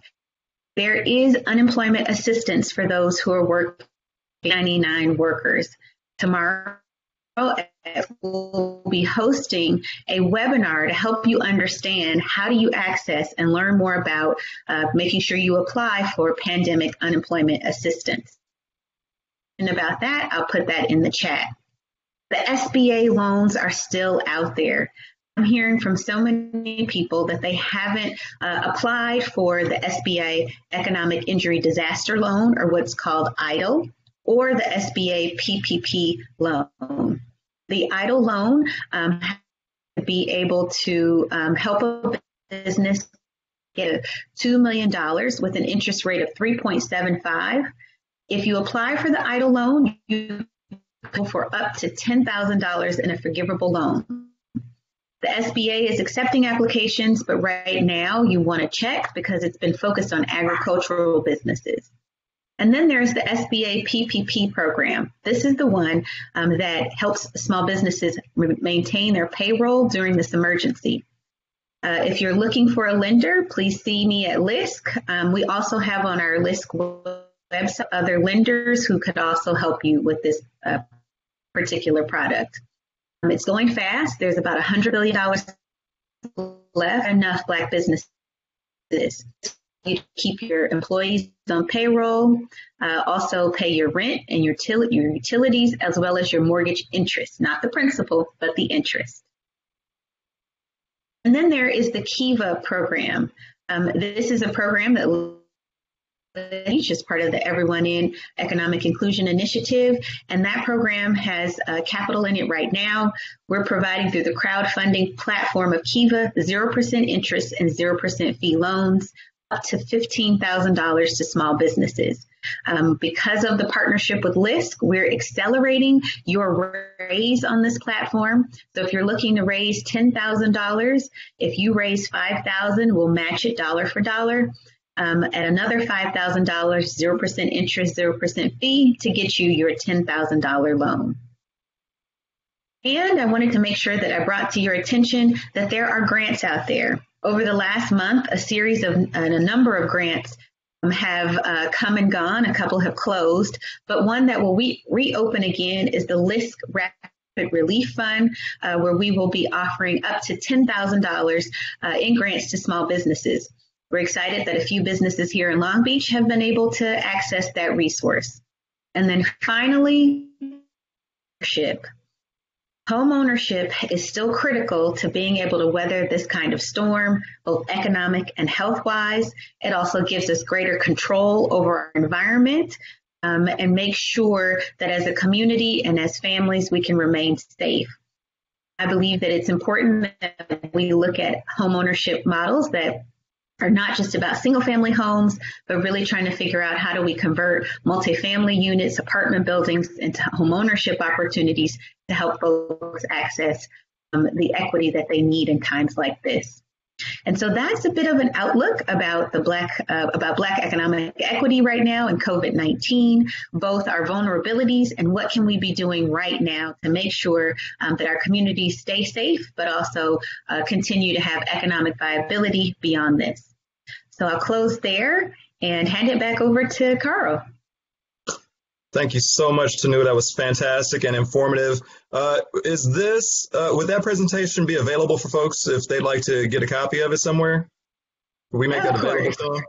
there is unemployment assistance for those who are working 99 workers. Tomorrow, we'll be hosting a webinar to help you understand how do you access and learn more about making sure you apply for pandemic unemployment assistance. And about that, I'll put that in the chat. The SBA loans are still out there. I'm hearing from so many people that they haven't applied for the SBA Economic Injury Disaster Loan, or what's called EIDL, or the SBA PPP loan. The EIDL loan be able to help a business get $2 million with an interest rate of 3.75. If you apply for the EIDL loan, you go for up to $10,000 in a forgivable loan. The SBA is accepting applications, but right now you want to check because it's been focused on agricultural businesses. And then there's the SBA PPP program. This is the one that helps small businesses maintain their payroll during this emergency. If you're looking for a lender, please see me at LISC. We also have on our LISC website other lenders who could also help you with this particular product. It's going fast. There's about $100 billion left. Enough Black businesses. You keep your employees on payroll, also pay your rent and your utilities, as well as your mortgage interest, not the principal, but the interest. And then there is the Kiva program. This is a program that is part of the Everyone In Economic Inclusion Initiative, and that program has capital in it right now. We're providing through the crowdfunding platform of Kiva 0% interest and 0% fee loans up to $15,000 to small businesses. Because of the partnership with LISC, we're accelerating your raise on this platform. So if you're looking to raise $10,000, if you raise $5,000, we'll match it dollar for dollar. At another $5,000, 0% interest, 0% fee to get you your $10,000 loan. And I wanted to make sure that I brought to your attention that there are grants out there. Over the last month, a number of grants have come and gone. A couple have closed, but one that will reopen again is the LISC Rapid Relief Fund, where we will be offering up to $10,000 in grants to small businesses. We're excited that a few businesses here in Long Beach have been able to access that resource. And then finally, home ownership is still critical to being able to weather this kind of storm, both economic and health-wise. It also gives us greater control over our environment and makes sure that as a community and as families, we can remain safe. I believe that it's important that we look at home ownership models that are not just about single-family homes, but really trying to figure out how do we convert multifamily units, apartment buildings into home ownership opportunities to help folks access the equity that they need in times like this. And so that's a bit of an outlook about Black economic equity right now and COVID-19, both our vulnerabilities and what can we be doing right now to make sure that our communities stay safe, but also continue to have economic viability beyond this. So I'll close there and hand it back over to Carl. Thank you so much, Tanu. That was fantastic and informative. Is this, would that presentation be available for folks if they'd like to get a copy of it somewhere? Will we make that available to them?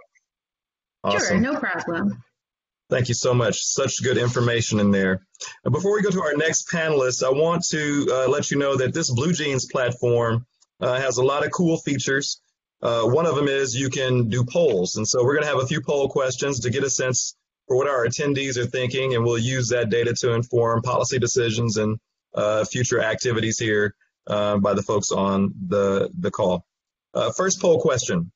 Awesome. Sure, no problem. Thank you so much. Such good information in there. Before we go to our next panelist, I want to let you know that this Blue Jeans platform has a lot of cool features. One of them is you can do polls. And so we're going to have a few poll questions to get a sense for what our attendees are thinking, and we'll use that data to inform policy decisions and future activities here by the folks on the call. First poll question.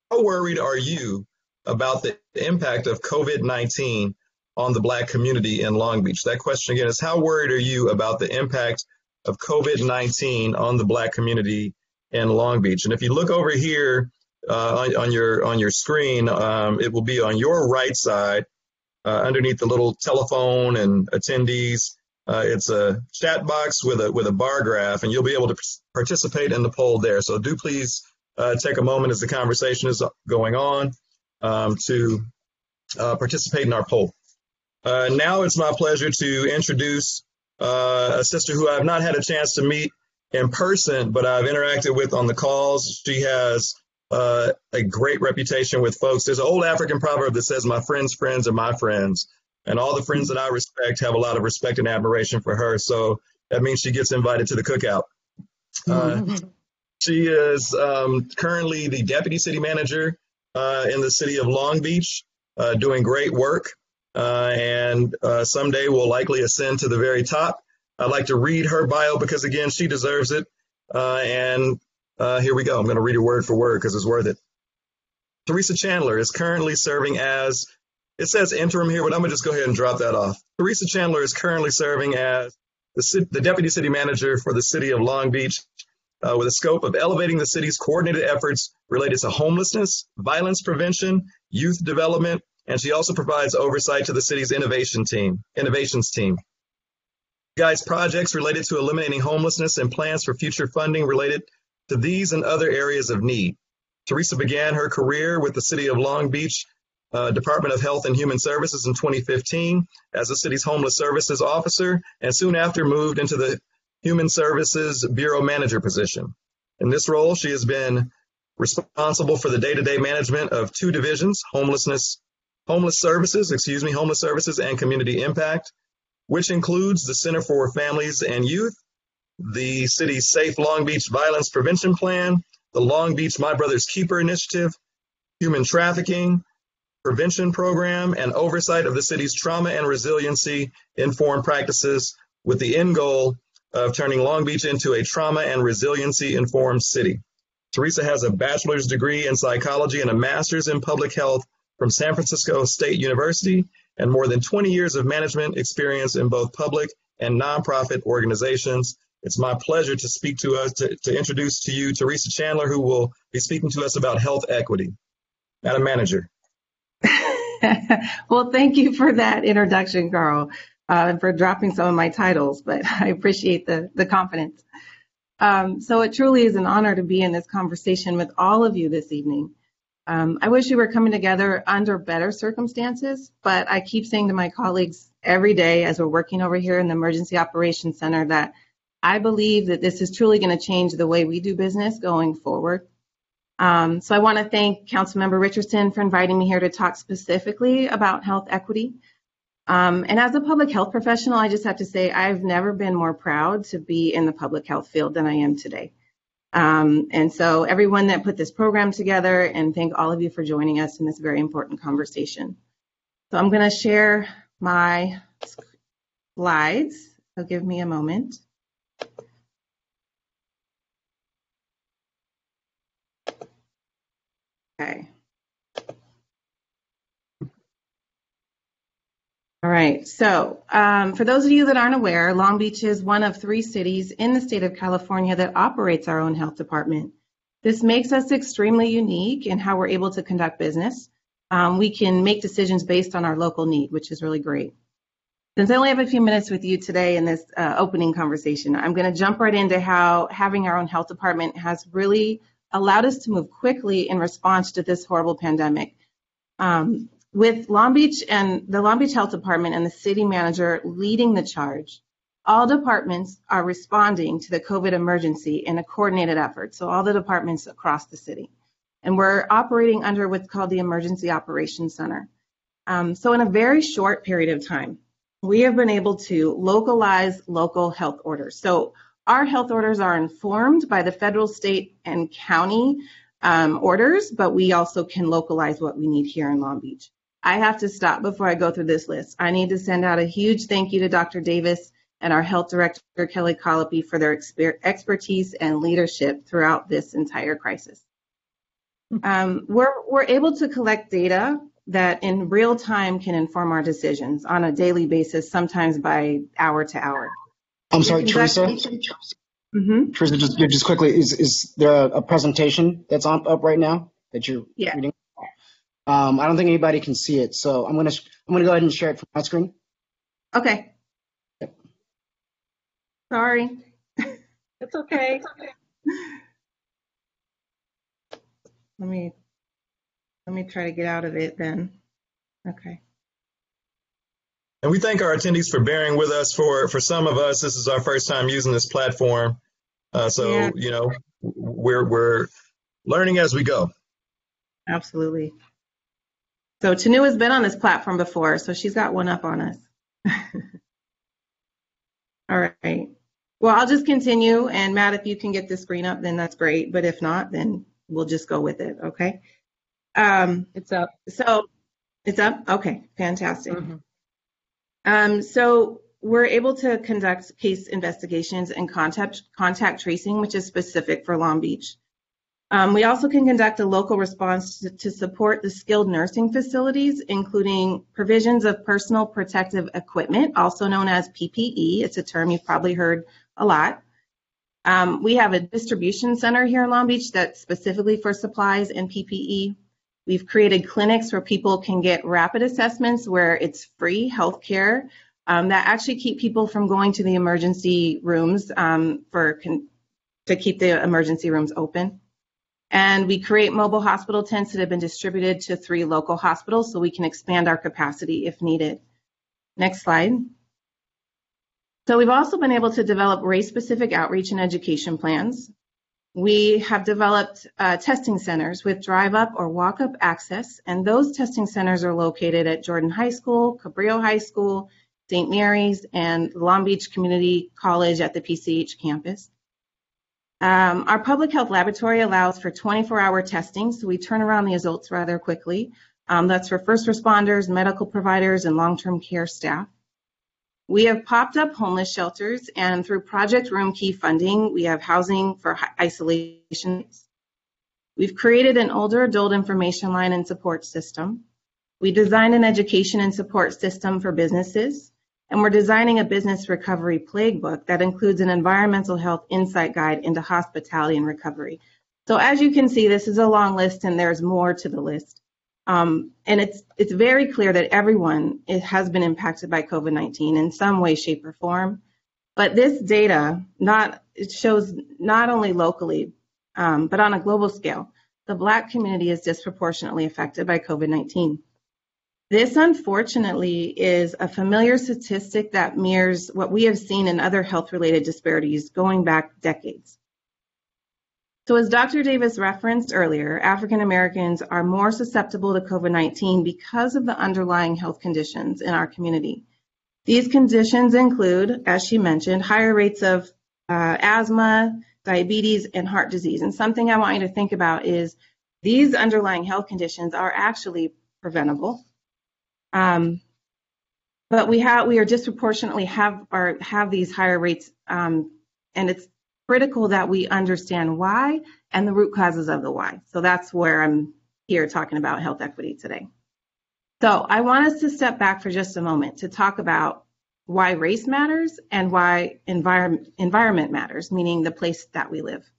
How worried are you about the impact of COVID-19 on the Black community in Long Beach? That question again is, how worried are you about the impact of COVID-19 on the Black community in Long Beach? And if you look over here on your screen, it will be on your right side underneath the little telephone and attendees. It's a chat box with a bar graph, and you'll be able to participate in the poll there. So do please take a moment as the conversation is going on to participate in our poll. Now it's my pleasure to introduce a sister who I've not had a chance to meet in person, but I've interacted with on the calls. She has a great reputation with folks. There's an old African proverb that says, my friends' friends are my friends. And all the friends that I respect have a lot of respect and admiration for her. So that means she gets invited to the cookout. She is currently the deputy city manager in the city of Long Beach, doing great work. And someday will likely ascend to the very top. I'd like to read her bio because, again, she deserves it. And here we go. I'm going to read her word for word because it's worth it. Teresa Chandler is currently serving as, it says interim here, but I'm going to just go ahead and drop that off. Teresa Chandler is currently serving as the deputy city manager for the city of Long Beach with a scope of elevating the city's coordinated efforts related to homelessness, violence prevention, youth development, and she also provides oversight to the city's innovations team. Guides projects related to eliminating homelessness and plans for future funding related to these and other areas of need. Teresa began her career with the City of Long Beach Department of Health and Human Services in 2015 as the city's homeless services officer, and soon after moved into the Human Services Bureau Manager position. In this role, she has been responsible for the day-to-day management of two divisions, homeless services and community impact, which includes the Center for Families and Youth, the city's Safe Long Beach Violence Prevention Plan, the Long Beach My Brother's Keeper Initiative, Human Trafficking Prevention Program, and oversight of the city's trauma and resiliency informed practices with the end goal of turning Long Beach into a trauma and resiliency informed city. Teresa has a bachelor's degree in psychology and a master's in public health from San Francisco State University, and more than 20 years of management experience in both public and nonprofit organizations. It's my pleasure to speak to us, to introduce to you Teresa Chandler, who will be speaking to us about health equity. Madam Manager. Well, thank you for that introduction, Carl, and for dropping some of my titles, but I appreciate the confidence. So it truly is an honor to be in this conversation with all of you this evening. I wish we were coming together under better circumstances, but I keep saying to my colleagues every day as we're working over here in the Emergency Operations Center that I believe that this is truly going to change the way we do business going forward. So I want to thank Councilmember Richardson for inviting me here to talk specifically about health equity. And as a public health professional, I just have to say I've never been more proud to be in the public health field than I am today. And so everyone that put this program together, and thank all of you for joining us in this very important conversation. So I'm going to share my slides, so give me a moment. Okay. All right, so for those of you that aren't aware, Long Beach is one of 3 cities in the state of California that operates our own health department. This makes us extremely unique in how we're able to conduct business. We can make decisions based on our local need, which is really great. Since I only have a few minutes with you today in this opening conversation, I'm going to jump right into how having our own health department has really allowed us to move quickly in response to this horrible pandemic. With Long Beach and the Long Beach Health Department and the city manager leading the charge, all departments are responding to the COVID emergency in a coordinated effort. So all the departments across the city. And we're operating under what's called the Emergency Operations Center. So in a very short period of time, we have been able to localize local health orders. So our health orders are informed by the federal, state, and county orders, but we also can localize what we need here in Long Beach. I have to stop before I go through this list. I need to send out a huge thank you to Dr. Davis and our health director, Kelly Colopy, for their expertise and leadership throughout this entire crisis. We're able to collect data that in real time can inform our decisions on a daily basis, sometimes by hour to hour. I'm sorry, Teresa. Mm-hmm. Teresa, just quickly, is there a presentation that's up right now that you're reading? I don't think anybody can see it, so I'm gonna go ahead and share it from my screen. Okay. Yep. Sorry. It's okay. Let me try to get out of it then. Okay. And we thank our attendees for bearing with us. For some of us, this is our first time using this platform. You know, we're learning as we go. Absolutely. So Tanu has been on this platform before, so she's got one up on us. All right. Well, I'll just continue. And Matt, if you can get the screen up, then that's great. But if not, then we'll just go with it. Okay. It's up. So it's up. Okay. Fantastic. Mm-hmm. So we're able to conduct case investigations and contact tracing, which is specific for Long Beach. We also can conduct a local response to support the skilled nursing facilities, including provisions of personal protective equipment, also known as PPE. It's a term you've probably heard a lot. We have a distribution center here in Long Beach that's specifically for supplies and PPE. We've created clinics where people can get rapid assessments where it's free healthcare that actually keep people from going to the emergency rooms to keep the emergency rooms open. And we create mobile hospital tents that have been distributed to 3 local hospitals so we can expand our capacity if needed. Next slide. So we've also been able to develop race-specific outreach and education plans. We have developed testing centers with drive-up or walk-up access, and those testing centers are located at Jordan High School, Cabrillo High School, St. Mary's, and Long Beach Community College at the PCH campus. Our public health laboratory allows for 24-hour testing, so we turn around the results rather quickly. That's for first responders, medical providers, and long-term care staff. We have popped up homeless shelters, and through Project Room Key funding, we have housing for isolation. We've created an older adult information line and support system. We designed an education and support system for businesses, and we're designing a business recovery plague book that includes an environmental health insight guide into hospitality and recovery. So as you can see, this is a long list, and there's more to the list. And it's very clear that everyone has been impacted by COVID-19 in some way, shape, or form. But this data it shows not only locally, but on a global scale, the Black community is disproportionately affected by COVID-19. This, unfortunately, is a familiar statistic that mirrors what we have seen in other health-related disparities going back decades. So as Dr. Davis referenced earlier, African Americans are more susceptible to COVID-19 because of the underlying health conditions in our community. These conditions include, as she mentioned, higher rates of asthma, diabetes, and heart disease. And something I want you to think about is these underlying health conditions are actually preventable. But we are disproportionately have these higher rates, and it's critical that we understand why and the root causes of the why. So that's where I'm here talking about health equity today. So I want us to step back for just a moment to talk about why race matters and why environment matters, meaning the place that we live.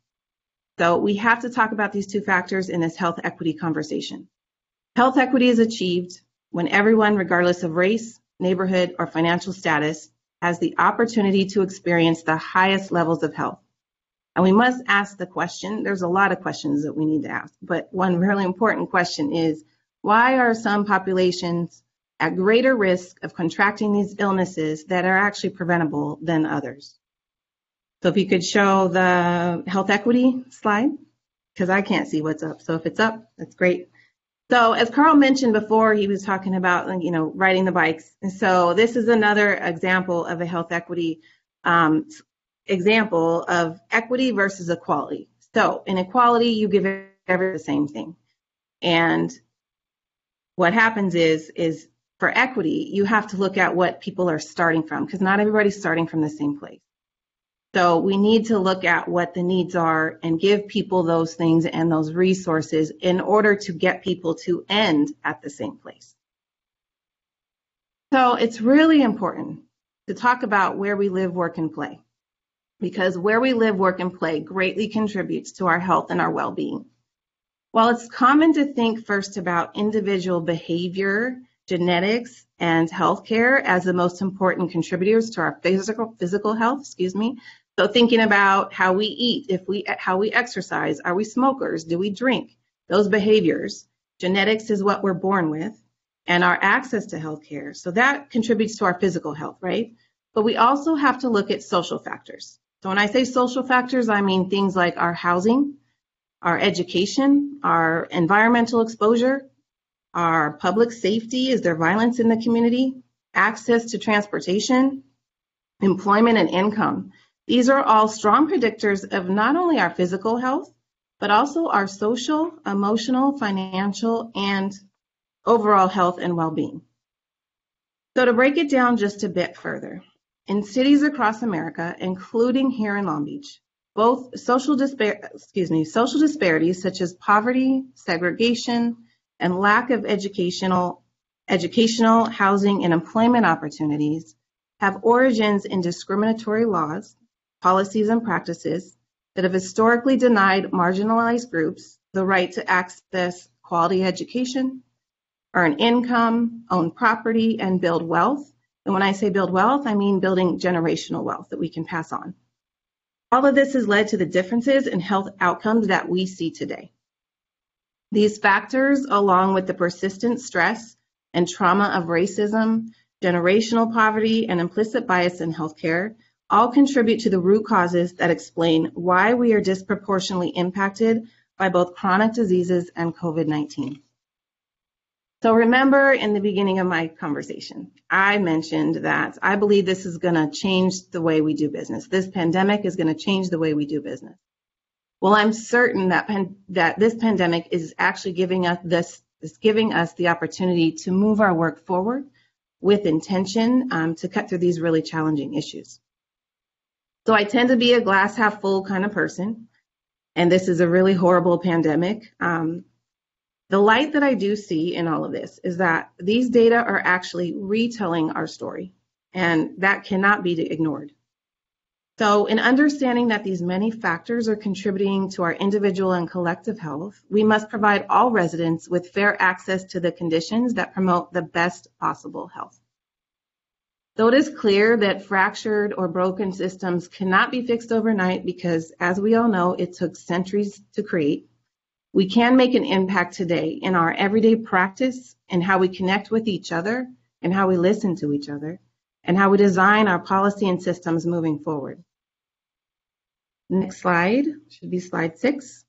So we have to talk about these 2 factors in this health equity conversation. Health equity is achieved when everyone, regardless of race, neighborhood, or financial status, has the opportunity to experience the highest levels of health. And we must ask the question, there's a lot of questions that we need to ask, but one really important question is, why are some populations at greater risk of contracting these illnesses that are actually preventable than others? So if you could show the health equity slide, because I can't see what's up. So if it's up, that's great. So as Carl mentioned before, he was talking about, riding the bikes. And so this is another example of a health equity example of equity versus equality. So in equality, you give everyone the same thing. And what happens is for equity, you have to look at what people are starting from, because not everybody's starting from the same place. So we need to look at what the needs are and give people those things and those resources in order to get people to end at the same place. So it's really important to talk about where we live, work, and play, because where we live, work, and play greatly contributes to our health and our well-being. While it's common to think first about individual behavior, genetics, and healthcare as the most important contributors to our physical health, So thinking about how we eat, how we exercise, are we smokers, do we drink? Those behaviors. Genetics is what we're born with, and our access to healthcare. So that contributes to our physical health, right? But we also have to look at social factors. So when I say social factors, I mean things like our housing, our education, our environmental exposure, our public safety, is there violence in the community, access to transportation, employment, and income. These are all strong predictors of not only our physical health, but also our social, emotional, financial, and overall health and well-being. So to break it down just a bit further, in cities across America, including here in Long Beach, both social disparities such as poverty, segregation, and lack of educational, housing, and employment opportunities have origins in discriminatory laws, policies, and practices that have historically denied marginalized groups the right to access quality education, earn income, own property, and build wealth. And when I say build wealth, I mean building generational wealth that we can pass on. All of this has led to the differences in health outcomes that we see today. These factors, along with the persistent stress and trauma of racism, generational poverty, and implicit bias in healthcare, all contribute to the root causes that explain why we are disproportionately impacted by both chronic diseases and COVID-19. So remember in the beginning of my conversation, I mentioned that I believe this is going to change the way we do business. This pandemic is going to change the way we do business. Well, I'm certain that this pandemic is actually giving us the opportunity to move our work forward with intention to cut through these really challenging issues. So I tend to be a glass half full kind of person, and this is a really horrible pandemic. The light that I do see in all of this is that these data are actually retelling our story, and that cannot be ignored. So in understanding that these many factors are contributing to our individual and collective health, we must provide all residents with fair access to the conditions that promote the best possible health. Though it is clear that fractured or broken systems cannot be fixed overnight because, as we all know, it took centuries to create, we can make an impact today in our everyday practice and how we connect with each other and how we listen to each other and how we design our policy and systems moving forward. Next slide, should be slide 6.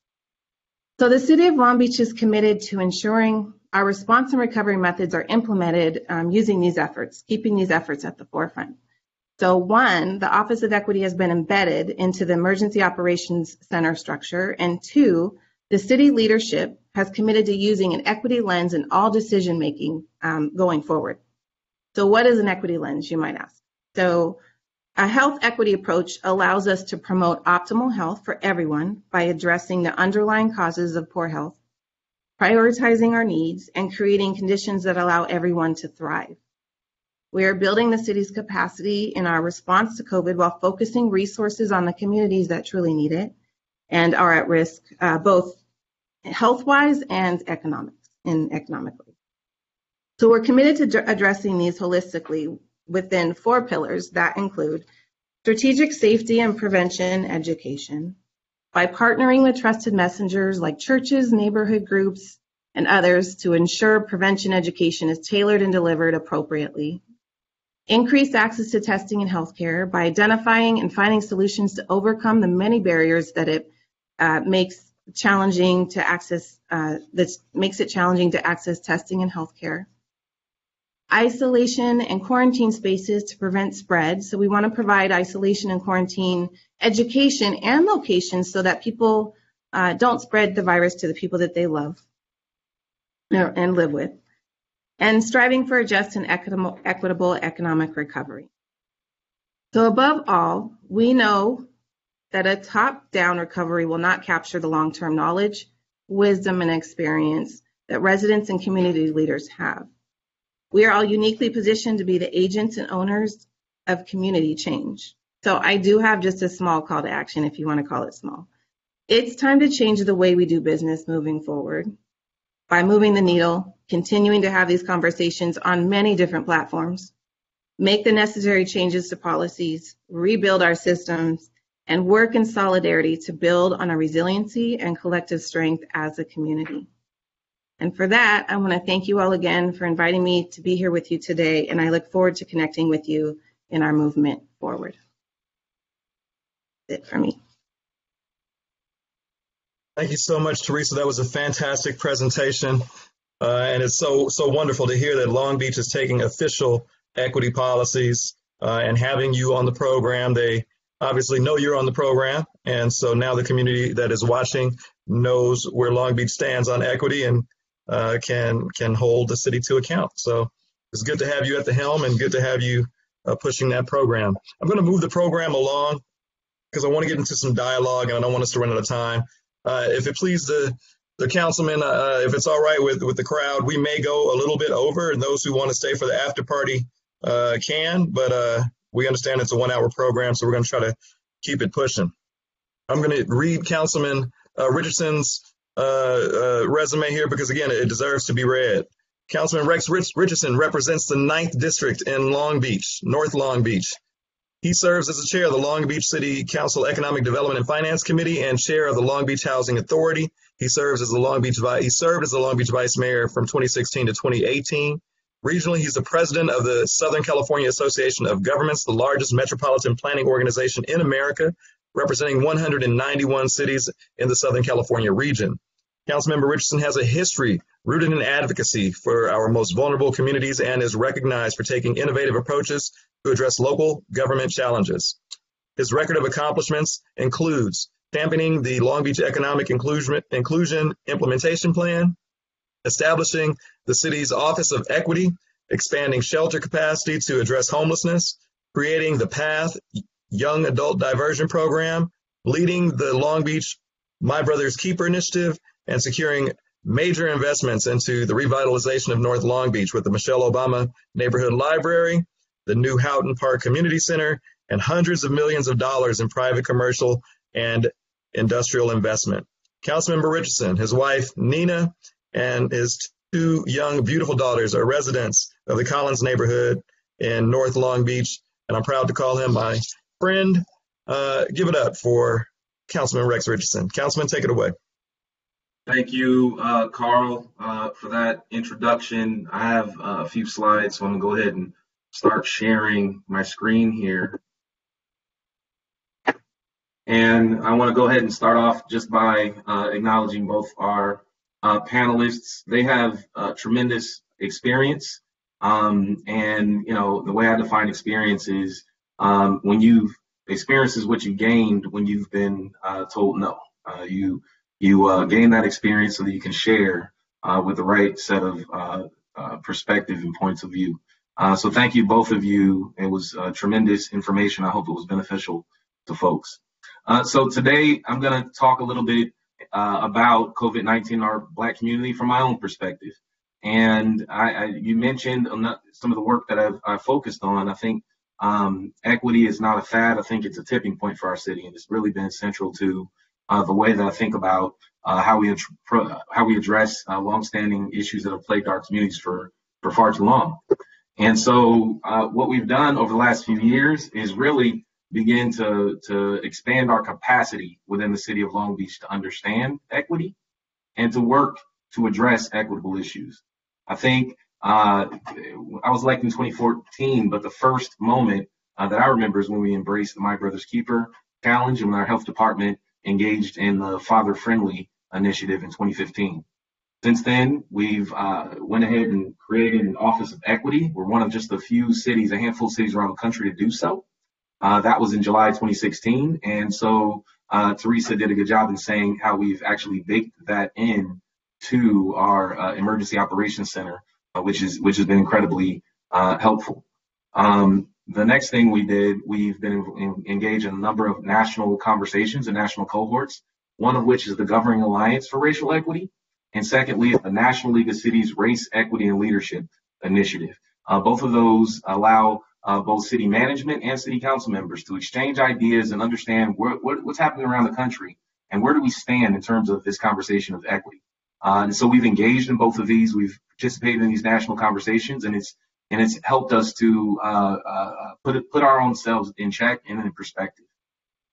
So the City of Long Beach is committed to ensuring our response and recovery methods are implemented using these efforts, keeping these efforts at the forefront. So 1, the Office of Equity has been embedded into the Emergency Operations Center structure, and 2, the city leadership has committed to using an equity lens in all decision making going forward. So what is an equity lens, you might ask? So a health equity approach allows us to promote optimal health for everyone by addressing the underlying causes of poor health, prioritizing our needs, and creating conditions that allow everyone to thrive. We are building the city's capacity in our response to COVID while focusing resources on the communities that truly need it and are at risk, both health-wise and economically. So we're committed to addressing these holistically within 4 pillars that include strategic safety and prevention education, by partnering with trusted messengers like churches, neighborhood groups, and others to ensure prevention education is tailored and delivered appropriately. Increased access to testing and healthcare by identifying and finding solutions to overcome the many barriers that it makes challenging to access testing and healthcare. Isolation and quarantine spaces to prevent spread. So we want to provide isolation and quarantine education and locations so that people don't spread the virus to the people that they love and live with. And striving for a just and equitable economic recovery. So above all, we know that a top-down recovery will not capture the long-term knowledge, wisdom, and experience that residents and community leaders have. We are all uniquely positioned to be the agents and owners of community change. So I do have just a small call to action, if you want to call it small. It's time to change the way we do business moving forward by moving the needle, continuing to have these conversations on many different platforms, make the necessary changes to policies, rebuild our systems, and work in solidarity to build on our resiliency and collective strength as a community. And for that, I want to thank you all again for inviting me to be here with you today, and I look forward to connecting with you in our movement forward. That's it for me. Thank you so much, Teresa. That was a fantastic presentation. And it's so wonderful to hear that Long Beach is taking official equity policies and having you on the program. They obviously know you're on the program. And so now the community that is watching knows where Long Beach stands on equity and can hold the city to account. So it's good to have you at the helm and good to have you pushing that program. I'm going to move the program along because I want to get into some dialogue and I don't want us to run out of time. If it pleases the councilman, if it's all right with the crowd, we may go a little bit over, and those who want to stay for the after party can, but we understand it's a 1-hour program, so we're going to try to keep it pushing. I'm going to read Councilman Richardson's resume here because, again, it deserves to be read. Councilman Rex Richardson represents the 9th District in Long Beach, North Long Beach. He serves as the chair of the Long Beach City Council Economic Development and Finance Committee and chair of the Long Beach Housing Authority. He served as the Long Beach Vice Mayor from 2016 to 2018. Regionally, he's the president of the Southern California Association of Governments, the largest metropolitan planning organization in America, representing 191 cities in the Southern California region. Councilmember Richardson has a history rooted in advocacy for our most vulnerable communities and is recognized for taking innovative approaches to address local government challenges. His record of accomplishments includes championing the Long Beach Economic Inclusion Implementation Plan, establishing the city's Office of Equity, expanding shelter capacity to address homelessness, creating the PATH Young Adult Diversion Program, leading the Long Beach My Brother's Keeper initiative, and securing major investments into the revitalization of North Long Beach with the Michelle Obama Neighborhood Library, the new Houghton Park Community Center, and hundreds of millions of dollars in private, commercial, and industrial investment. Councilmember Richardson, his wife Nina, and his 2 young, beautiful daughters are residents of the Collins neighborhood in North Long Beach, and I'm proud to call him my friend. Give it up for Councilman Rex Richardson. Councilman, take it away. Thank you, Carl, for that introduction. I have a few slides, so I'm going to go ahead and start sharing my screen here. And I want to go ahead and start off just by acknowledging both our panelists. They have tremendous experience. And, you know, the way I define experience is when you've experienced is what you gained when you've been told no. You gain that experience so that you can share with the right set of perspective and points of view. So thank you, both of you. It was tremendous information. I hope it was beneficial to folks. So today I'm going to talk a little bit about COVID-19 in our Black community from my own perspective. And you mentioned some of the work that I've focused on. I think equity is not a fad. I think it's a tipping point for our city, and it's really been central to the way that I think about how we address longstanding issues that have plagued our communities for far too long. And so what we've done over the last few years is really begin to expand our capacity within the city of Long Beach to understand equity and to work to address equitable issues. I think I was elected in 2014, but the first moment that I remember is when we embraced the My Brother's Keeper challenge and when our health department engaged in the Father Friendly initiative in 2015. Since then, we've went ahead and created an Office of Equity. We're one of just a few cities, a handful of cities around the country to do so. That was in July 2016. And so Teresa did a good job in saying how we've actually baked that in to our Emergency Operations Center, which has been incredibly helpful. The next thing we did, we've been engaged in a number of national conversations and national cohorts, one of which is the Governing Alliance for Racial Equity, and secondly is the National League of Cities Race, Equity, and Leadership Initiative. Both of those allow both city management and city council members to exchange ideas and understand what's happening around the country and where do we stand in terms of this conversation of equity. And so we've engaged in both of these. We've participated in these national conversations, and it's helped us to put our own selves in check and in perspective.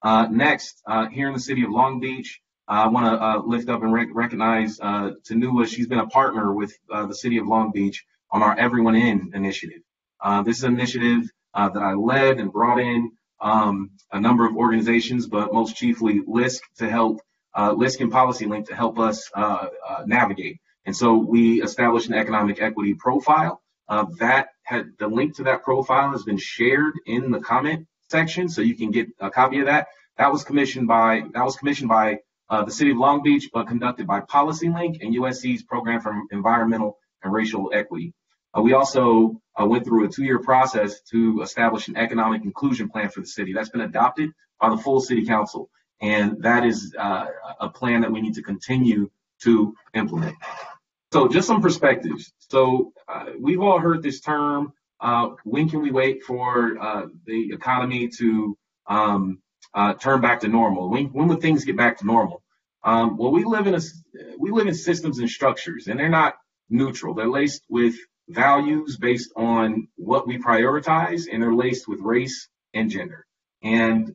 Next, here in the city of Long Beach, I want to lift up and recognize Tanua. She's been a partner with the city of Long Beach on our Everyone In initiative. This is an initiative that I led and brought in a number of organizations, but most chiefly LISC to help LISC and PolicyLink to help us navigate. And so we established an economic equity profile. The link to that profile has been shared in the comment section, so you can get a copy of that. That was commissioned by the city of Long Beach, but conducted by PolicyLink and USC's Program for Environmental and Racial Equity. We also went through a 2-year process to establish an economic inclusion plan for the city. That's been adopted by the full city council, and that is a plan that we need to continue to implement. So just some perspectives. So we've all heard this term, when can we wait for the economy to turn back to normal? When would things get back to normal? Well, we live in systems and structures, and they're not neutral. They're laced with values based on what we prioritize, and they're laced with race and gender. And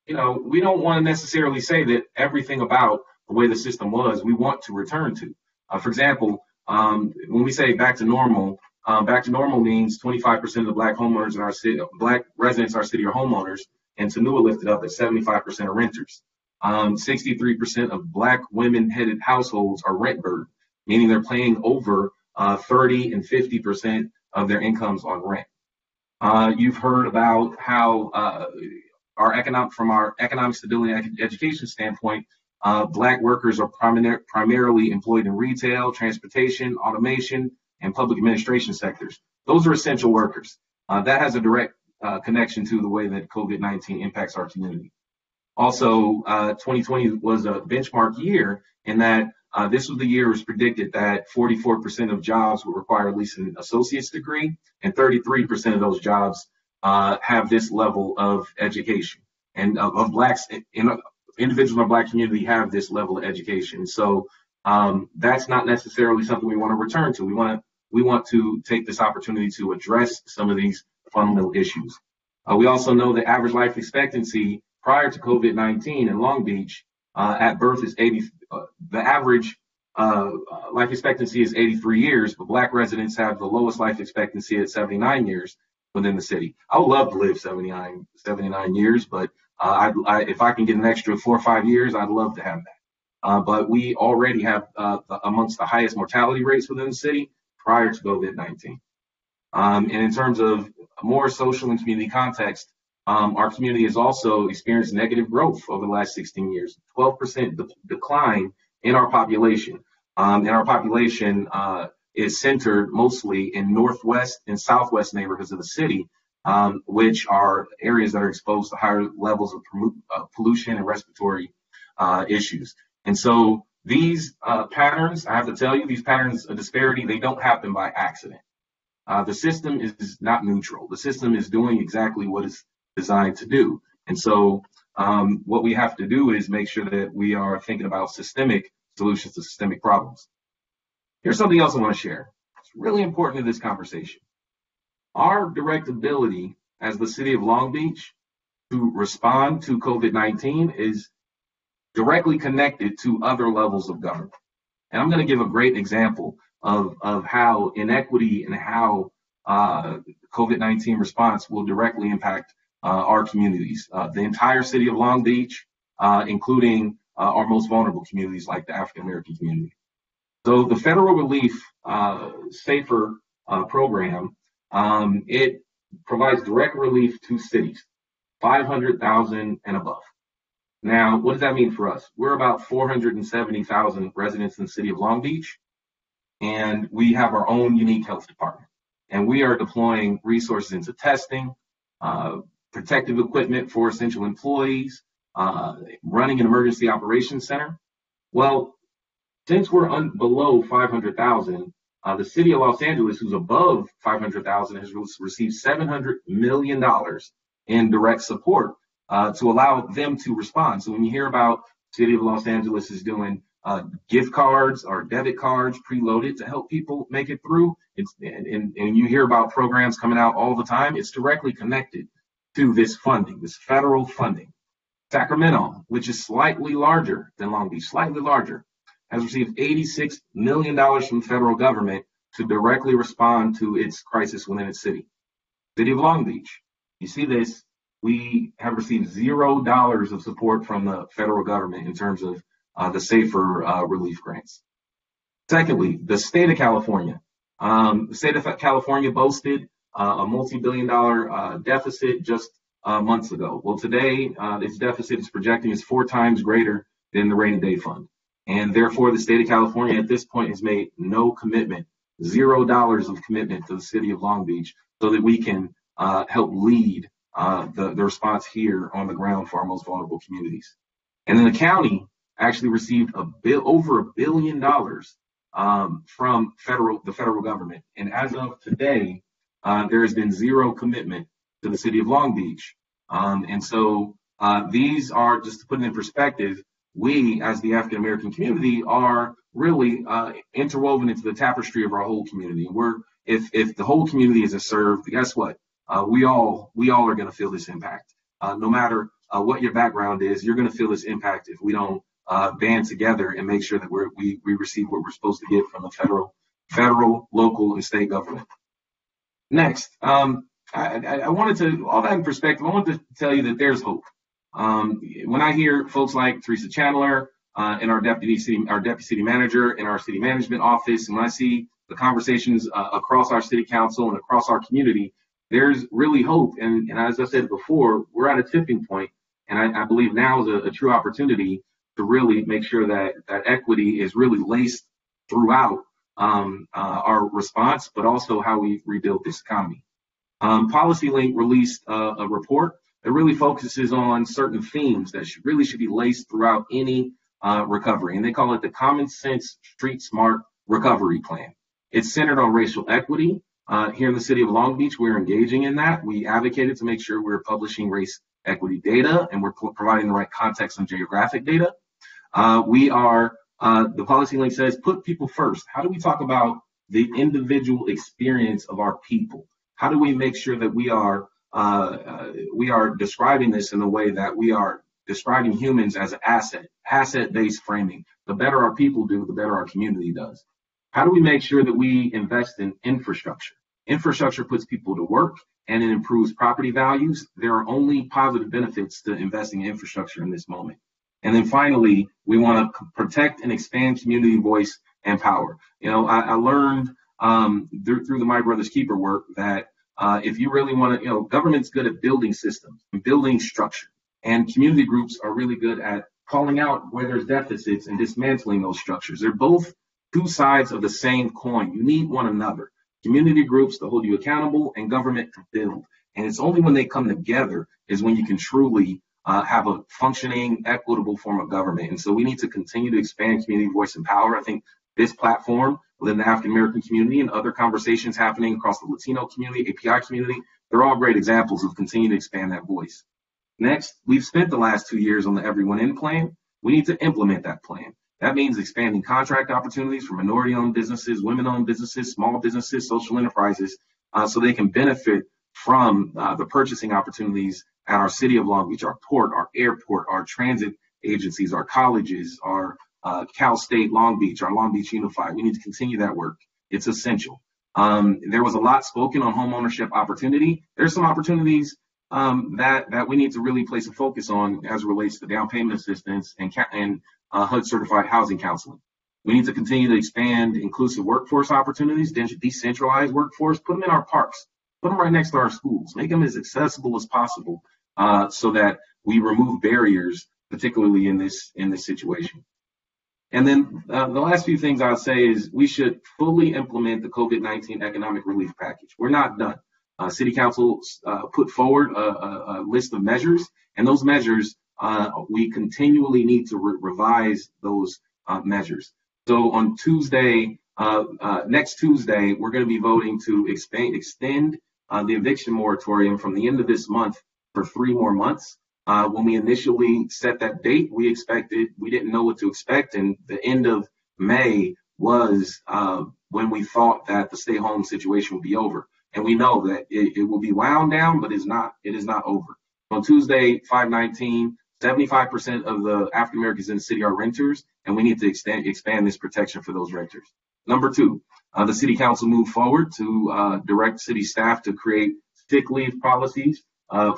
we don't want to necessarily say that everything about the way the system was we want to return to. For example, when we say back to normal means 25% of the black homeowners in our city, black residents in our city are homeowners, and Tanua lifted up at 75% of renters. 63% of black women-headed households are rent burdened, meaning they're paying over 30 and 50% of their incomes on rent. You've heard about how from our economic stability and education standpoint, black workers are primarily employed in retail, transportation, automation, and public administration sectors. Those are essential workers. That has a direct connection to the way that COVID-19 impacts our community. Also, 2020 was a benchmark year in that this was the year it was predicted that 44% of jobs would require at least an associate's degree, and 33% of those jobs have this level of education. And of blacks, individuals in our black community have this level of education. So that's not necessarily something we want to return to. We want to take this opportunity to address some of these fundamental issues. We also know that average life expectancy prior to COVID-19 in Long Beach at birth is 80. The average life expectancy is 83 years, but black residents have the lowest life expectancy at 79 years within the city. I would love to live 79 years, but if I can get an extra 4 or 5 years, I'd love to have that. But we already have amongst the highest mortality rates within the city prior to COVID-19. And in terms of more social and community context, our community has also experienced negative growth over the last 16 years, 12% decline in our population. And our population is centered mostly in northwest and southwest neighborhoods of the city, which are areas that are exposed to higher levels of pollution and respiratory issues. And so these patterns, I have to tell you, these patterns of disparity, they don't happen by accident. The system is not neutral. The system is doing exactly what it's designed to do. And so what we have to do is make sure that we are thinking about systemic solutions to systemic problems. Here's something else I want to share. It's really important in this conversation. Our direct ability as the city of Long Beach to respond to COVID-19 is directly connected to other levels of government. And I'm going to give a great example of how inequity and how COVID-19 response will directly impact our communities, the entire city of Long Beach, including our most vulnerable communities like the African American community. So the Federal Relief SAFER program, it provides direct relief to cities, 500,000 and above. Now, what does that mean for us? We're about 470,000 residents in the city of Long Beach, and we have our own unique health department. And we are deploying resources into testing, protective equipment for essential employees, running an emergency operations center. Well, since we're below 500,000, the city of Los Angeles, who's above 500,000, has received $700 million in direct support to allow them to respond. So when you hear about the city of Los Angeles is doing gift cards or debit cards preloaded to help people make it through, and you hear about programs coming out all the time, it's directly connected to this funding, this federal funding. Sacramento, which is slightly larger than Long Beach, slightly larger, has received $86 million from the federal government to directly respond to its crisis within its city. City of Long Beach, you see this, we have received $0 of support from the federal government in terms of the SAFER relief grants. Secondly, the state of California. The state of California boasted a multi-billion-dollar deficit just months ago. Well, today, its deficit is projecting is 4 times greater than the rainy day fund. And therefore, the state of California at this point has made no commitment, $0 of commitment to the city of Long Beach so that we can help lead the response here on the ground for our most vulnerable communities. And then the county actually received over $1 billion from the federal government. And as of today, there has been 0 commitment to the city of Long Beach. And so these are, just to put it in perspective, we, as the African American community, are really interwoven into the tapestry of our whole community. If the whole community is served, guess what? We all are going to feel this impact. No matter what your background is, you're going to feel this impact if we don't band together and make sure that we receive what we're supposed to get from the federal, local, and state government. Next, I wanted to, all that in perspective, I wanted to tell you that there's hope. When I hear folks like Teresa Chandler and our deputy city manager in our city management office, and when I see the conversations across our city council and across our community, there's really hope. And as I said before, we're at a tipping point, and I believe now is a true opportunity to really make sure that equity is really laced throughout our response, but also how we rebuild this economy. PolicyLink released a report that really focuses on certain themes that should be laced throughout any recovery, and they call it the Common Sense Street Smart Recovery Plan. It's centered on racial equity. Here in the city of Long Beach, we're engaging in that. We advocated to make sure we're publishing race equity data and we're providing the right context and geographic data. The PolicyLink says, put people first. How do we talk about the individual experience of our people? How do we make sure that we are describing this in a way that we are describing humans as an asset-based framing? The better our people do, the better our community does. How do we make sure that we invest in infrastructure? Infrastructure puts people to work and it improves property values. There are only positive benefits to investing in infrastructure in this moment. And then finally, we want to protect and expand community voice and power. I learned through the My Brother's Keeper work that if you really want to, government's good at building systems and building structure, and community groups are really good at calling out where there's deficits and dismantling those structures. They're both two sides of the same coin. You need one another. Community groups to hold you accountable and government to build. And it's only when they come together is when you can truly have a functioning, equitable form of government. And so we need to continue to expand community voice and power. I think this platform within the African American community and other conversations happening across the Latino community, API community, they're all great examples of continuing to expand that voice. Next, we've spent the last 2 years on the Everyone In plan. We need to implement that plan. That means expanding contract opportunities for minority-owned businesses, women-owned businesses, small businesses, social enterprises, so they can benefit from the purchasing opportunities at our city of Long Beach, our port, our airport, our transit agencies, our colleges, our Cal State Long Beach, our Long Beach Unified. We need to continue that work. It's essential. There was a lot spoken on homeownership opportunity. There's some opportunities that we need to really place a focus on as it relates to down payment assistance and HUD certified housing counseling. We need to continue to expand inclusive workforce opportunities, decentralized workforce, put them in our parks, put them right next to our schools, make them as accessible as possible so that we remove barriers, particularly in this situation. And then the last few things I'll say is we should fully implement the COVID-19 economic relief package. We're not done. City Council put forward a list of measures, and those measures, we continually need to revise those measures. So on Tuesday, next Tuesday, we're going to be voting to extend the eviction moratorium from the end of this month for 3 more months. When we initially set that date, we didn't know what to expect, and the end of May was when we thought that the stay home situation would be over. And we know that it will be wound down, but it is not over. On Tuesday, 5/19, 75% of the African Americans in the city are renters, and we need to expand this protection for those renters. Number 2, the City Council moved forward to direct city staff to create sick leave policies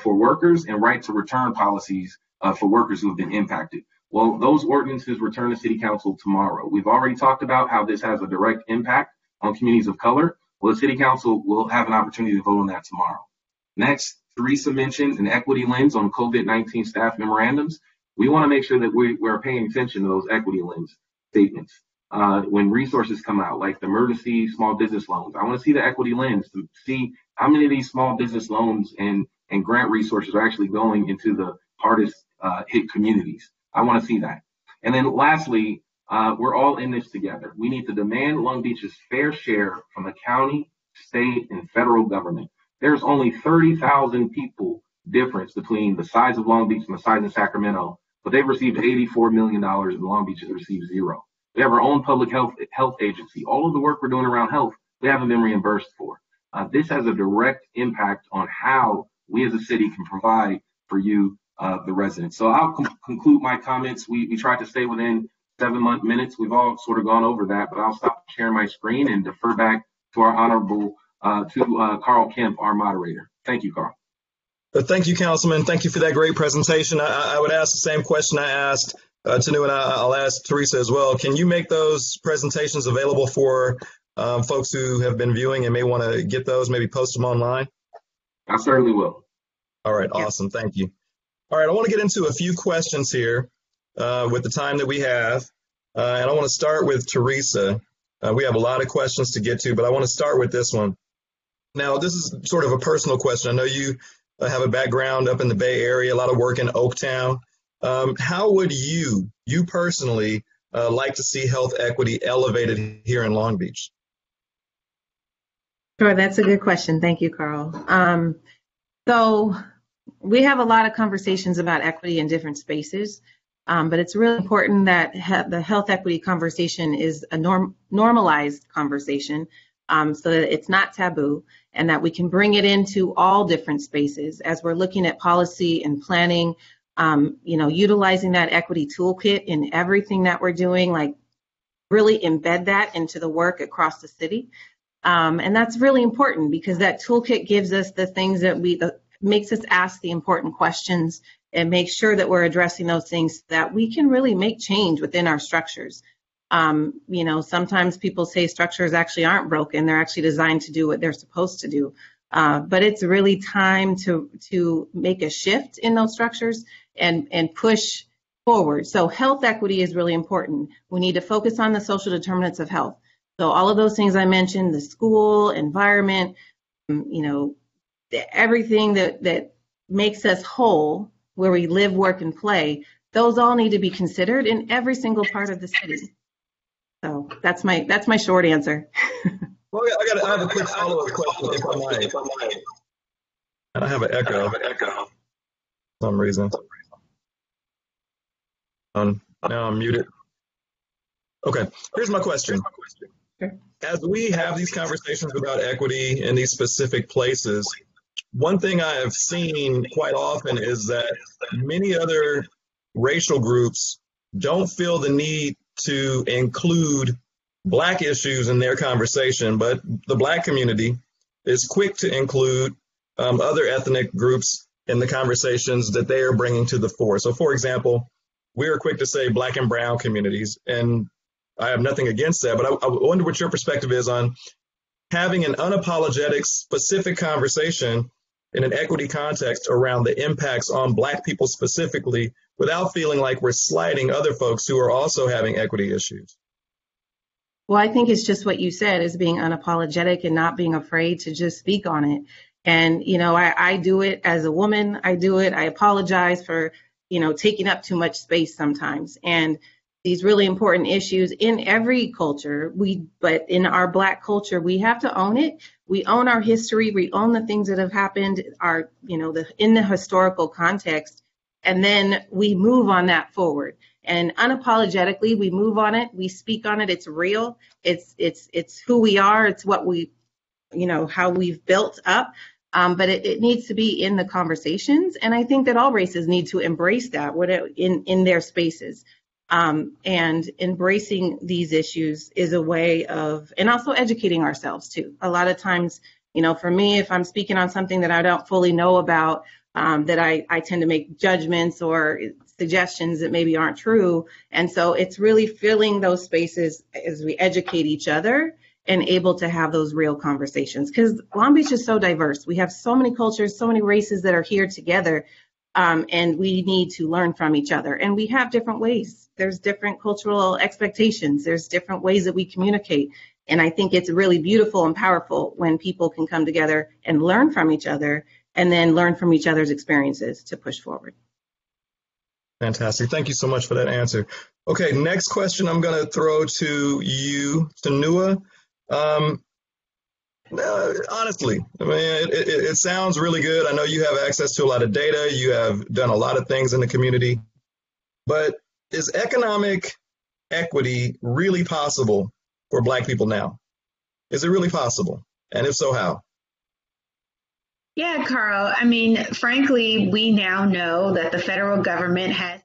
for workers and right to return policies for workers who have been impacted. Well, those ordinances return to City Council tomorrow. We've already talked about how this has a direct impact on communities of color. Well, the City Council will have an opportunity to vote on that tomorrow. Next, Teresa mentioned an equity lens on COVID-19 staff memorandums. We want to make sure that we're paying attention to those equity lens statements. When resources come out, like the emergency small business loans, I want to see the equity lens to see how many of these small business loans and grant resources are actually going into the hardest hit communities. I want to see that. And then lastly, we're all in this together. We need to demand Long Beach's fair share from the county, state, and federal government. There's only 30,000 people difference between the size of Long Beach and the size of Sacramento. but they've received $84 million and Long Beach has received zero. We have our own public health agency. All of the work we're doing around health, we haven't been reimbursed for. This has a direct impact on how we as a city can provide for you, the residents. So I'll conclude my comments. We tried to stay within 7 minutes. We've all sort of gone over that, but I'll stop sharing my screen and defer back to our honorable, Carl Kemp, our moderator. Thank you, Carl. Thank you, Councilman. Thank you for that great presentation. I would ask the same question I asked Tanu, and I'll ask Teresa as well. Can you make those presentations available for folks who have been viewing and may want to get those, maybe post them online? I certainly will. All right, awesome. Thank you. All right, I want to get into a few questions here with the time that we have. And I want to start with Teresa. We have a lot of questions to get to, but I want to start with this one. Now, this is sort of a personal question. I know you have a background up in the Bay Area, a lot of work in Oaktown. How would you personally like to see health equity elevated here in Long Beach? Sure, that's a good question. Thank you, Carl. So we have a lot of conversations about equity in different spaces, but it's really important that the health equity conversation is a normalized conversation so that it's not taboo and that we can bring it into all different spaces as we're looking at policy and planning, utilizing that equity toolkit in everything that we're doing, like really embed that into the work across the city. And that's really important because that toolkit gives us the things that makes us ask the important questions and make sure that we're addressing those things so that we can really make change within our structures. Sometimes people say structures actually aren't broken. They're actually designed to do what they're supposed to do. But it's really time to make a shift in those structures and push forward. So health equity is really important. We need to focus on the social determinants of health. So all of those things I mentioned, the school, environment, everything that makes us whole, where we live, work, and play, those all need to be considered in every single part of the city. So that's my short answer. Well, I have a quick follow-up question, if I might. And I have an echo for some reason. Now I'm muted. Okay, here's my question. As we have these conversations about equity in these specific places, one thing I have seen quite often is that many other racial groups don't feel the need to include Black issues in their conversation, but the Black community is quick to include other ethnic groups in the conversations that they are bringing to the fore. So, for example, we are quick to say Black and brown communities, and I have nothing against that, but I wonder what your perspective is on having an unapologetic, specific conversation in an equity context around the impacts on Black people specifically, without feeling like we're slighting other folks who are also having equity issues. Well, I think it's just what you said, is being unapologetic and not being afraid to just speak on it. And, I do it as a woman. I do it. I apologize for, taking up too much space sometimes. And these really important issues in every culture, but in our Black culture, we have to own it. We own our history. We own the things that have happened, in the historical context, and then we move on that forward. And unapologetically, we move on it. We speak on it. It's real. It's who we are. It's what we, how we've built up. But it needs to be in the conversations. And I think that all races need to embrace that in their spaces. And embracing these issues is a way of, and also educating ourselves too. A lot of times, for me, if I'm speaking on something that I don't fully know about, that I tend to make judgments or suggestions that maybe aren't true. And so it's really filling those spaces as we educate each other and able to have those real conversations. Because Long Beach is so diverse. We have so many cultures, so many races that are here together. And we need to learn from each other. And we have different ways. There's different cultural expectations. There's different ways that we communicate. And I think it's really beautiful and powerful when people can come together and learn from each other and then learn from each other's experiences to push forward. Fantastic. Thank you so much for that answer. Okay, next question I'm going to throw to you, Tanua. Honestly, I mean, it sounds really good. I know you have access to a lot of data. You have done a lot of things in the community. but is economic equity really possible for Black people now? Is it really possible? And if so, how? Yeah, Carl. I mean, frankly, we now know that the federal government has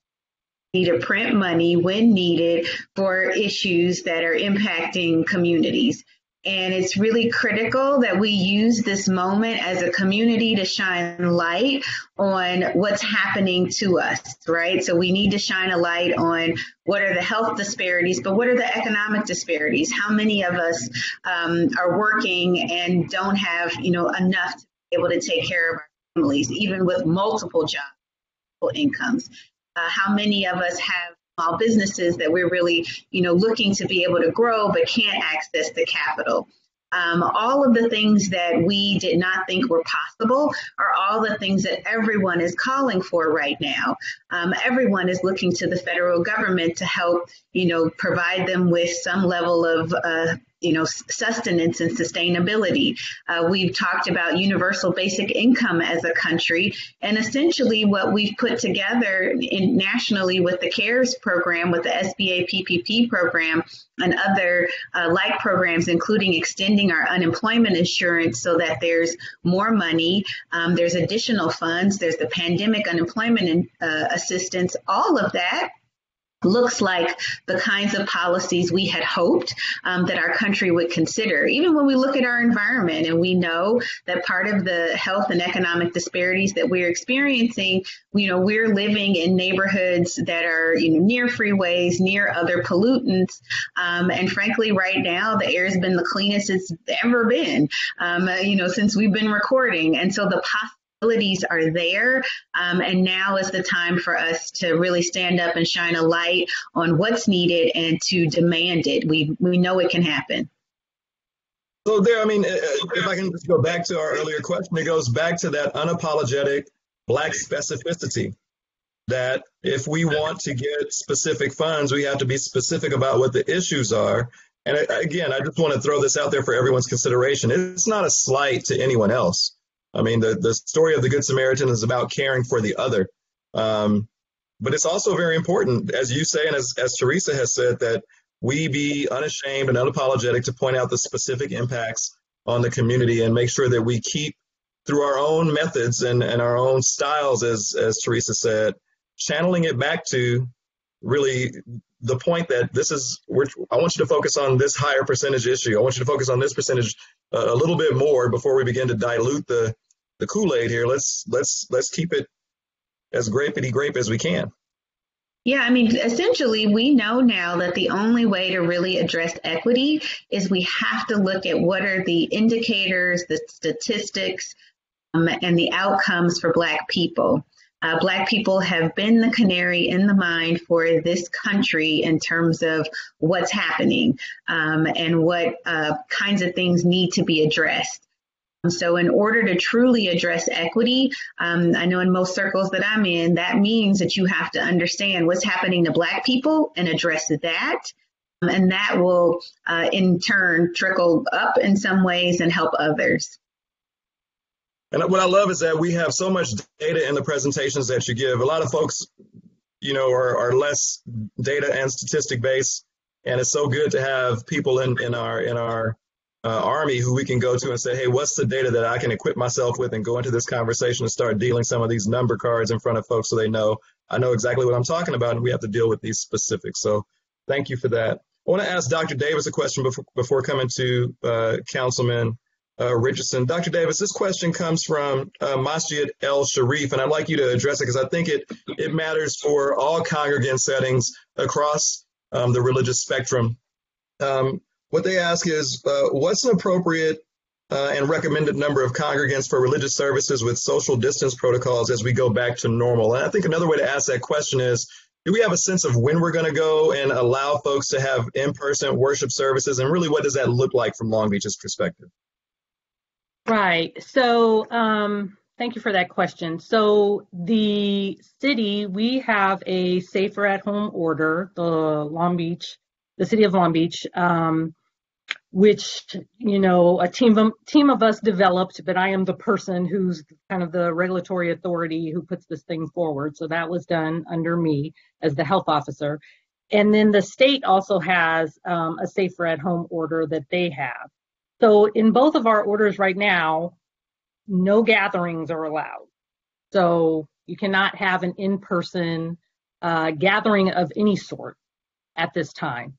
to print money when needed for issues that are impacting communities. And it's really critical that we use this moment as a community to shine light on what's happening to us, right? So we need to shine a light on what are the health disparities, but what are the economic disparities? How many of us are working and don't have, enough to be able to take care of our families, even with multiple jobs, multiple incomes? How many of us have small businesses that we're really, looking to be able to grow but can't access the capital? All of the things that we did not think were possible are all the things that everyone is calling for right now. Everyone is looking to the federal government to help, provide them with some level of sustenance and sustainability. We've talked about universal basic income as a country, and essentially what we've put together nationally with the CARES program, with the SBA PPP program, and other like programs, including extending our unemployment insurance so that there's more money, there's additional funds, there's the pandemic unemployment assistance, all of that looks like the kinds of policies we had hoped that our country would consider. Even when we look at our environment and we know that part of the health and economic disparities that we're experiencing, we're living in neighborhoods that are near freeways, near other pollutants. And frankly, right now, the air has been the cleanest it's ever been, since we've been recording. And so the possibilities are there, and now is the time for us to really stand up and shine a light on what's needed and to demand it. We know it can happen. So there, if I can just go back to our earlier question, it goes back to that unapologetic Black specificity, that if we want to get specific funds, we have to be specific about what the issues are. And again, I just want to throw this out there for everyone's consideration. It's not a slight to anyone else. The story of the Good Samaritan is about caring for the other. But it's also very important, as you say, and as Teresa has said, that we be unashamed and unapologetic to point out the specific impacts on the community and make sure that we keep, through our own methods and our own styles, as Teresa said, channeling it back to really the point that I want you to focus on this higher percentage issue. I want you to focus on this percentage a little bit more before we begin to dilute the Kool-Aid here. Let's keep it as grapey grape as we can. Yeah, essentially, we know now that the only way to really address equity is we have to look at what are the indicators, the statistics, and the outcomes for Black people. Black people have been the canary in the mine for this country in terms of what's happening and what kinds of things need to be addressed. So in order to truly address equity, I know in most circles that I'm in, that means that you have to understand what's happening to Black people and address that. And that will in turn trickle up in some ways and help others. And what I love is that we have so much data in the presentations that you give. A lot of folks, are less data and statistic based, and it's so good to have people in our Army who we can go to and say, hey, what's the data that I can equip myself with and go into this conversation and start dealing some of these number cards in front of folks so they know I know exactly what I'm talking about and we have to deal with these specifics. So thank you for that. I want to ask Dr. Davis a question before coming to Councilman Richardson. Dr. Davis, this question comes from Masjid El Sharif, and I'd like you to address it because I think it matters for all congregant settings across the religious spectrum. What they ask is, what's an appropriate and recommended number of congregants for religious services with social distance protocols as we go back to normal? And I think another way to ask that question is, do we have a sense of when we're going to go and allow folks to have in-person worship services? And really, what does that look like from Long Beach's perspective? Right. So thank you for that question. So the city, we have a safer at home order, the city of Long Beach which, a team of us developed, but I am the person who's kind of the regulatory authority who puts this thing forward. So that was done under me as the health officer. And then the state also has a safer at home order that they have. So in both of our orders right now, no gatherings are allowed. So you cannot have an in-person gathering of any sort at this time.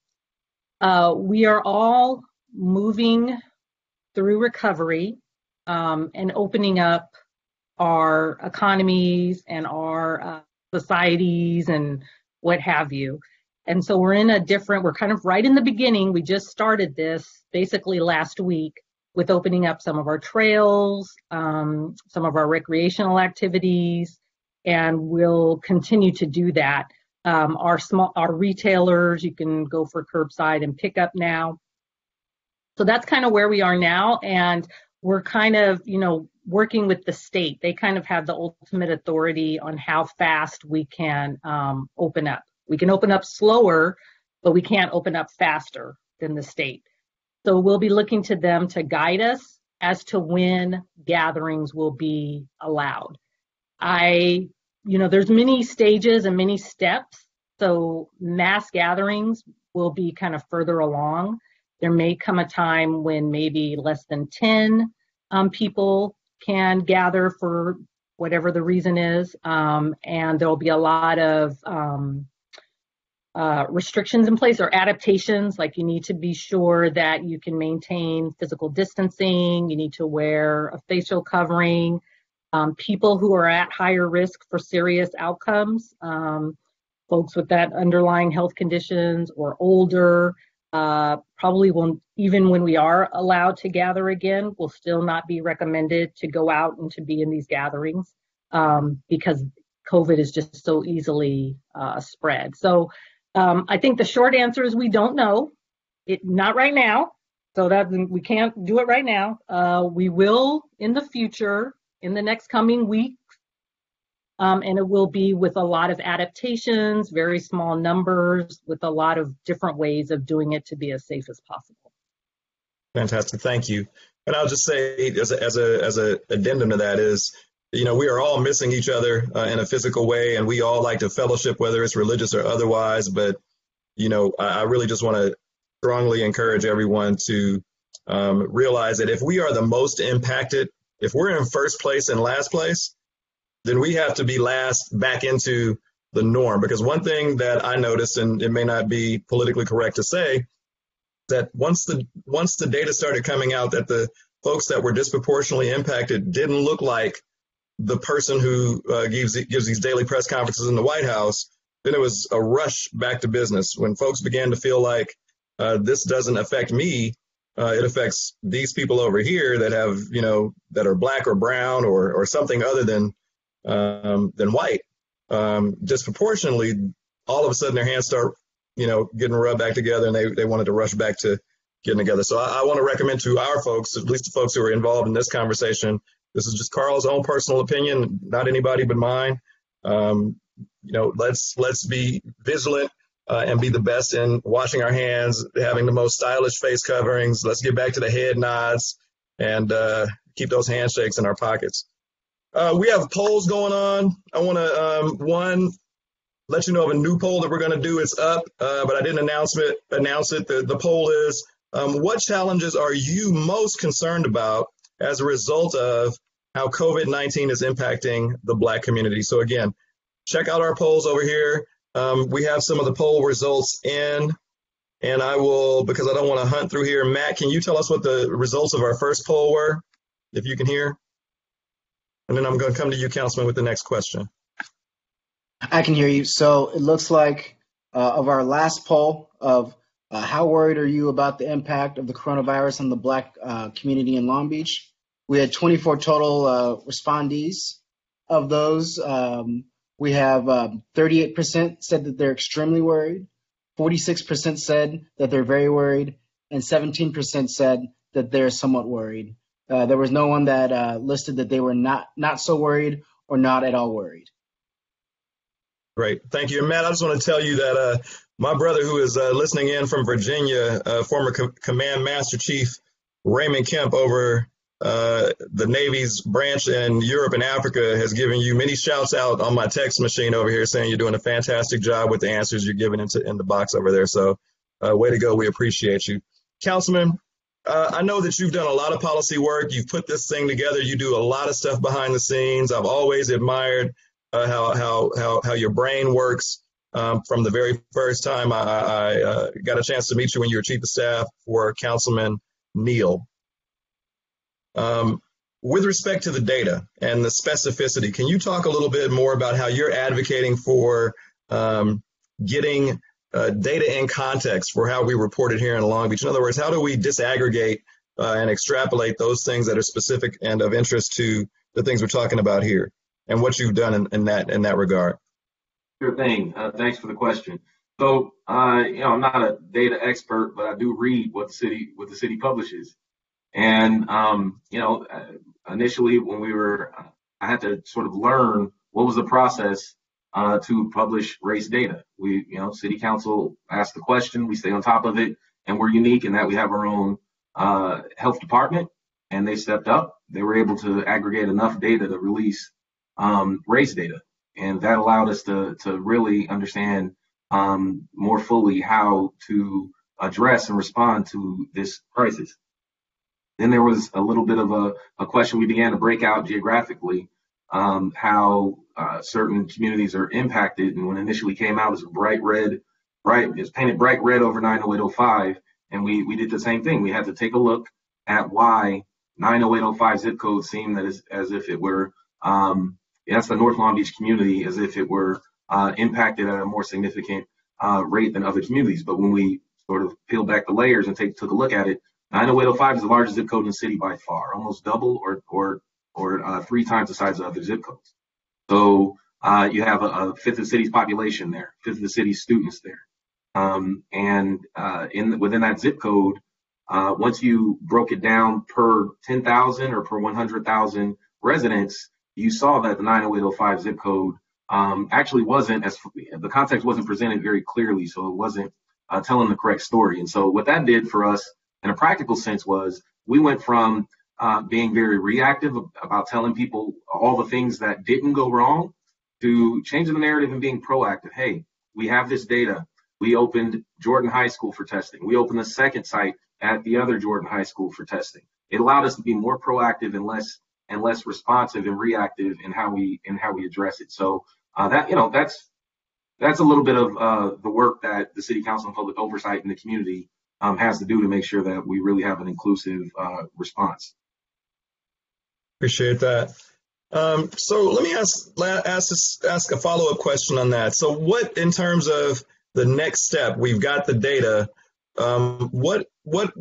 We are all moving through recovery and opening up our economies and our societies and what have you. And so we're kind of right in the beginning. We just started this basically last week with opening up some of our trails, some of our recreational activities, and we'll continue to do that. Our retailers, you can go for curbside and pickup now. So that's kind of where we are now. And we're kind of, working with the state. They kind of have the ultimate authority on how fast we can open up. We can open up slower, but we can't open up faster than the state. So we'll be looking to them to guide us as to when gatherings will be allowed. There's many stages and many steps. So mass gatherings will be kind of further along. There may come a time when maybe less than 10 people can gather for whatever the reason is. And there'll be a lot of restrictions in place or adaptations, like you need to be sure that you can maintain physical distancing, you need to wear a facial covering. People who are at higher risk for serious outcomes, folks with that underlying health conditions or older, probably won't, even when we are allowed to gather again, will still not be recommended to go out and to be in these gatherings because COVID is just so easily spread. So I think the short answer is we don't know. Not right now. So that we can't do it right now. We will in the future, in the next coming weeks. And it will be with a lot of adaptations, very small numbers, with a lot of different ways of doing it to be as safe as possible. Fantastic, thank you. And I'll just say, as a addendum to that is, we are all missing each other in a physical way, and we all like to fellowship, whether it's religious or otherwise. But I really just want to strongly encourage everyone to realize that if we are the most impacted, if we're in first place and last place, then we have to be last back into the norm. Because one thing that I noticed, and it may not be politically correct to say, that once the data started coming out that the folks that were disproportionately impacted didn't look like the person who gives these daily press conferences in the White House, then it was a rush back to business. When folks began to feel like this doesn't affect me, it affects these people over here that have, that are black or brown or something other than white, disproportionately, all of a sudden their hands start, getting rubbed back together, and they wanted to rush back to getting together. So I want to recommend to our folks, at least the folks who are involved in this conversation, this is just Carl's own personal opinion, not anybody but mine. Let's be vigilant and be the best in washing our hands, having the most stylish face coverings. Let's get back to the head nods and keep those handshakes in our pockets. We have polls going on. I want to, let you know of a new poll that we're going to do. It's up, but I didn't announce it. The poll is, what challenges are you most concerned about as a result of how COVID-19 is impacting the Black community? So again, check out our polls over here. We have some of the poll results in, and I will, because I don't want to hunt through here. Matt, can you tell us what the results of our first poll were, if you can hear? And then I'm going to come to you, Councilman, with the next question. I can hear you. So it looks like of our last poll of how worried are you about the impact of the coronavirus on the Black community in Long Beach, we had 24 total respondees. Of those, we have 38% said that they're extremely worried, 46% said that they're very worried, and 17% said that they're somewhat worried. There was no one that listed that they were not so worried or not at all worried. Great. Thank you. And Matt, I just want to tell you that my brother who is listening in from Virginia, former Command Master Chief Raymond Kemp over the Navy's branch in Europe and Africa has given you many shouts out on my text machine over here saying you're doing a fantastic job with the answers you're giving in the box over there. So way to go. We appreciate you. Councilman, I know that you've done a lot of policy work. You've put this thing together. You do a lot of stuff behind the scenes. I've always admired how your brain works. From the very first time I got a chance to meet you when you were chief of staff for Councilman Neal. With respect to the data and the specificity, can you talk a little bit more about how you're advocating for getting data in context for how we report it here in Long Beach? In other words, how do we disaggregate and extrapolate those things that are specific and of interest to the things we're talking about here, and what you've done in that regard? Sure thing. Thanks for the question. So, I'm not a data expert, but I do read what the city publishes. And, initially when I had to sort of learn what was the process to publish race data. City council asked the question, we stay on top of it, and we're unique in that we have our own health department, and they stepped up. They were able to aggregate enough data to release race data. And that allowed us to really understand more fully how to address and respond to this crisis. Then there was a little bit of a question. We began to break out geographically how certain communities are impacted. And when it initially came out, it was painted bright red over 90805. And we did the same thing. We had to take a look at why 90805 zip code seemed as if it were that's the North Long Beach community, as if it were impacted at a more significant rate than other communities. But when we sort of peeled back the layers and took a look at it, 90805 is the largest zip code in the city by far, almost double or 3 times the size of other zip codes. So you have a fifth of the city's population there, fifth of the city's students there. Within that zip code, once you broke it down per 10,000 or per 100,000 residents, you saw that the 90805 zip code actually wasn't the context wasn't presented very clearly, so it wasn't telling the correct story. And so what that did for us in a practical sense was we went from being very reactive about telling people all the things that didn't go wrong to changing the narrative and being proactive. Hey, we have this data. We opened Jordan High School for testing. We opened a second site at the other Jordan High School for testing. It allowed us to be more proactive and less responsive and reactive in how we address it. So that's a little bit of the work that the City Council and Public Oversight in the community has to do to make sure that we really have an inclusive response. Appreciate that. So let me ask a follow-up question on that. So what, in terms of the next step, we've got the data, what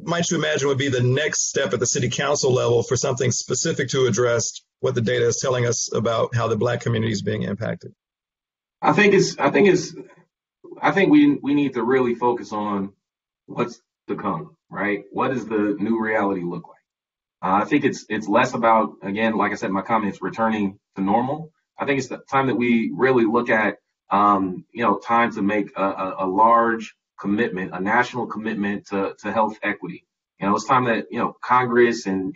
might you imagine would be the next step at the city council level for something specific to address what the data is telling us about how the Black community is being impacted? I think we need to really focus on what's to come, right? What does the new reality look like? I think it's less about, again, like I said in my comments, returning to normal. I think it's the time that we really look at, time to make a large commitment, a national commitment to health equity. It's time that, Congress and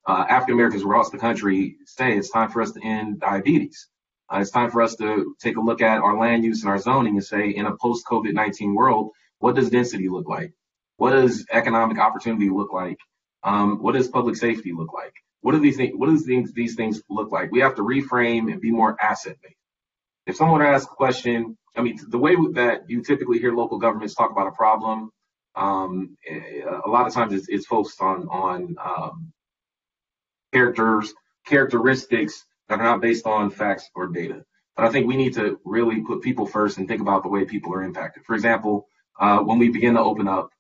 African Americans across the country say it's time for us to end diabetes. It's time for us to take a look at our land use and our zoning and say, in a post-COVID-19 world, what does density look like? What does economic opportunity look like? What does public safety look like? What do these things look like? We have to reframe and be more asset-based. If someone asks a question, the way that you typically hear local governments talk about a problem, a lot of times it's focused on characteristics that are not based on facts or data. But I think we need to really put people first and think about the way people are impacted. For example, when we begin to open up,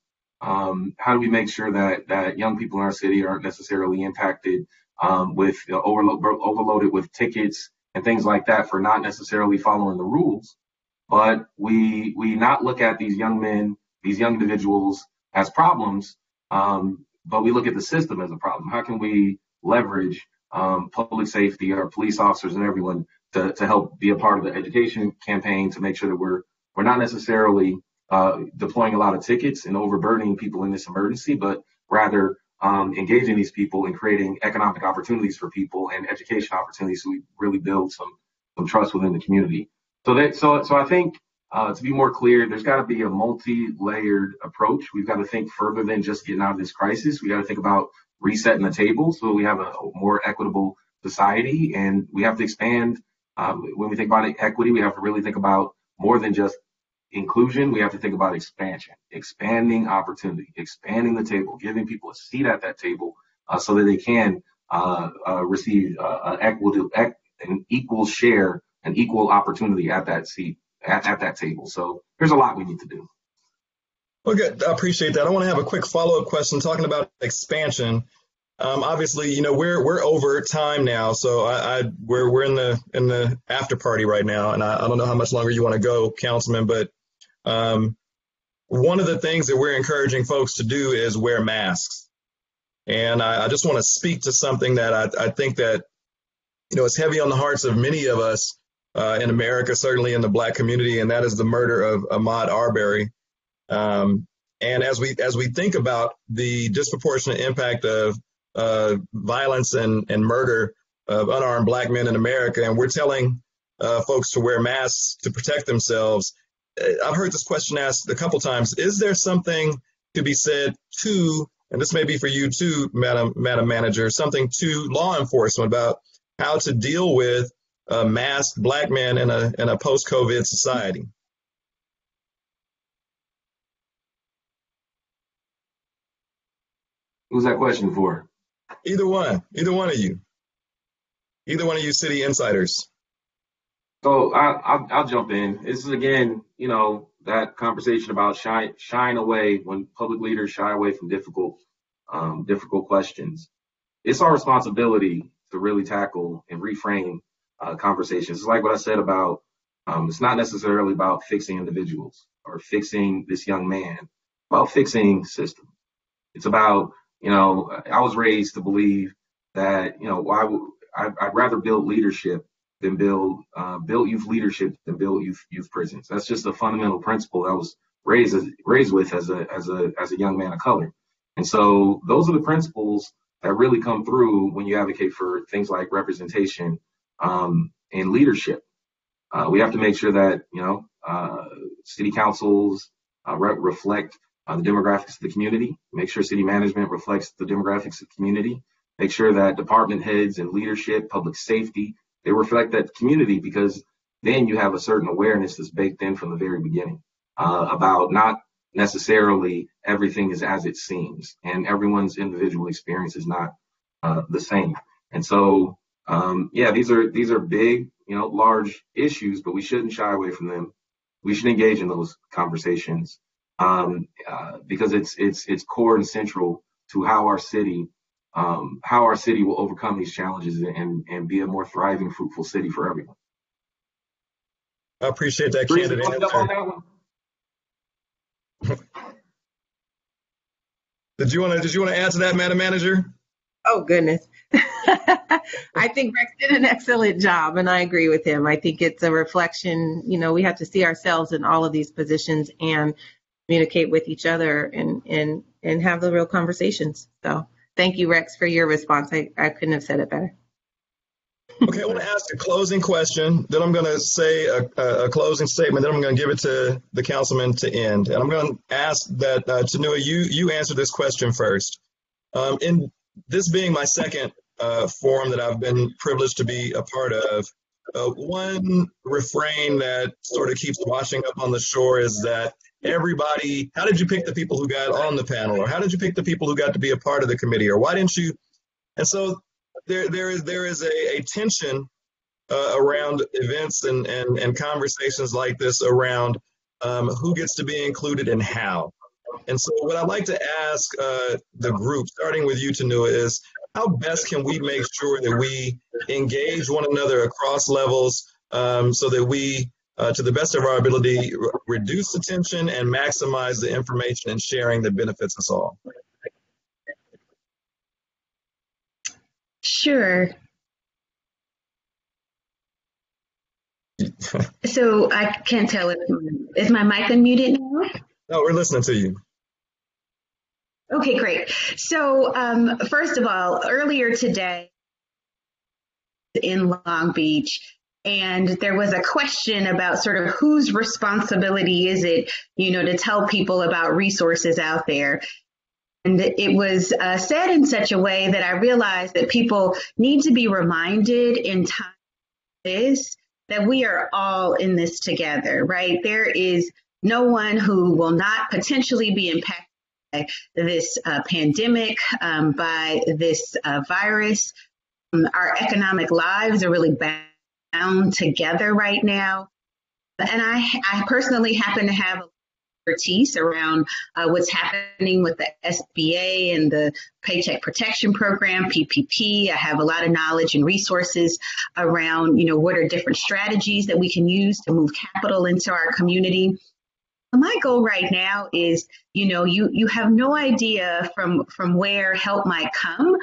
how do we make sure that young people in our city aren't necessarily impacted with overloaded with tickets and things like that for not necessarily following the rules, but we not look at these young men, these young individuals as problems, but we look at the system as a problem. How can we leverage public safety, our police officers and everyone to help be a part of the education campaign to make sure that we're not necessarily deploying a lot of tickets and overburdening people in this emergency, but rather engaging these people and creating economic opportunities for people and education opportunities so we really build some trust within the community. So I think to be more clear, there's got to be a multi-layered approach. We've got to think further than just getting out of this crisis. We got to think about resetting the table so we have a more equitable society, and we have to expand. When we think about equity, we have to really think about more than just inclusion. We have to think about expansion, expanding opportunity, expanding the table, giving people a seat at that table so that they can receive an equal share, an equal opportunity at that seat, at that table. So there's a lot we need to do. Well, good. I appreciate that. I want to have a quick follow-up question talking about expansion. Obviously, you know, we're over time now, so we're in the after party right now, and I don't know how much longer you want to go, Councilman, but one of the things that we're encouraging folks to do is wear masks. And I just want to speak to something that I think that, you know, is heavy on the hearts of many of us in America, certainly in the Black community, and that is the murder of Ahmaud Arbery. And as we think about the disproportionate impact of violence and murder of unarmed Black men in America, and we're telling folks to wear masks to protect themselves, I've heard this question asked a couple times: is there something to be said to, and this may be for you too, Madam Manager, something to law enforcement about how to deal with masked Black men in a post-COVID society? Who's that question for? Either one of you city insiders. So I'll jump in. This is, again, you know, that conversation about shying away when public leaders shy away from difficult questions. It's our responsibility to really tackle and reframe conversations. It's like what I said about it's not necessarily about fixing individuals or fixing this young man, about fixing systems. It's about, you know, I was raised to believe that, you know, I'd rather build leadership than build youth leadership than build youth prisons. That's just a fundamental principle that I was raised with as a young man of color. And so those are the principles that really come through when you advocate for things like representation and leadership. We have to make sure that, you know, city councils reflect the demographics of the community, make sure city management reflects the demographics of the community, make sure that department heads and leadership, public safety, they reflect that community, because then you have a certain awareness that's baked in from the very beginning about not necessarily everything is as it seems, and everyone's individual experience is not the same. And so, yeah, these are big, you know, large issues, but we shouldn't shy away from them. We should engage in those conversations because it's core and central to how our city will overcome these challenges and be a more thriving, fruitful city for everyone. I appreciate that candid answer. Did you want to add to that, Madam Manager? Oh, goodness. I think Rex did an excellent job, and I agree with him. I think it's a reflection, you know, we have to see ourselves in all of these positions and communicate with each other and have the real conversations. So thank you, Rex, for your response. I couldn't have said it better. Okay, I want to ask a closing question. Then I'm going to say a closing statement. Then I'm going to give it to the councilman to end. And I'm going to ask that, Tanua, you answer this question first. In this being my second forum that I've been privileged to be a part of, one refrain that sort of keeps washing up on the shore is that everybody, how did you pick the people who got on the panel? Or how did you pick the people who got to be a part of the committee? Or why didn't you? And so there is a tension around events and conversations like this around who gets to be included and how. And so what I'd like to ask the group, starting with you, Tanua, is how best can we make sure that we engage one another across levels so that we, to the best of our ability, reduce the tension and maximize the information and sharing that benefits us all? Sure. So I can't tell if is my mic unmuted now? No, we're listening to you. Okay, great. So first of all, earlier today in Long Beach, and there was a question about sort of whose responsibility is it, to tell people about resources out there. And it was said in such a way that I realized that people need to be reminded in time like this that we are all in this together, right? There is no one who will not potentially be impacted by this pandemic, by this virus. Our economic lives are really bound together right now. And I personally happen to have expertise around what's happening with the SBA and the Paycheck Protection Program, PPP. I have a lot of knowledge and resources around, what are different strategies that we can use to move capital into our community. My goal right now is, you have no idea from where help might come.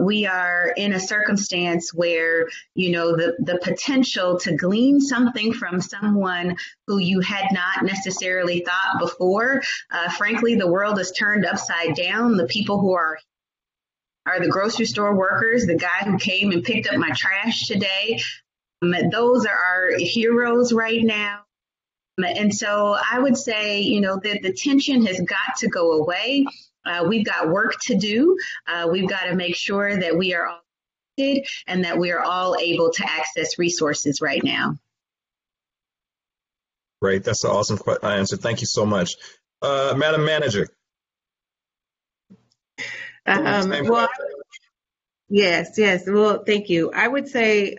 We are in a circumstance where, the potential to glean something from someone who you had not necessarily thought before. Frankly, the world is turned upside down. The people who are the grocery store workers, the guy who came and picked up my trash today. Those are our heroes right now. And so I would say, that the tension has got to go away. We've got work to do. We've got to make sure that we are all connected and that we are all able to access resources right now. Great. That's an awesome answer. Thank you so much. Madam Manager. Yes. Well, thank you. I would say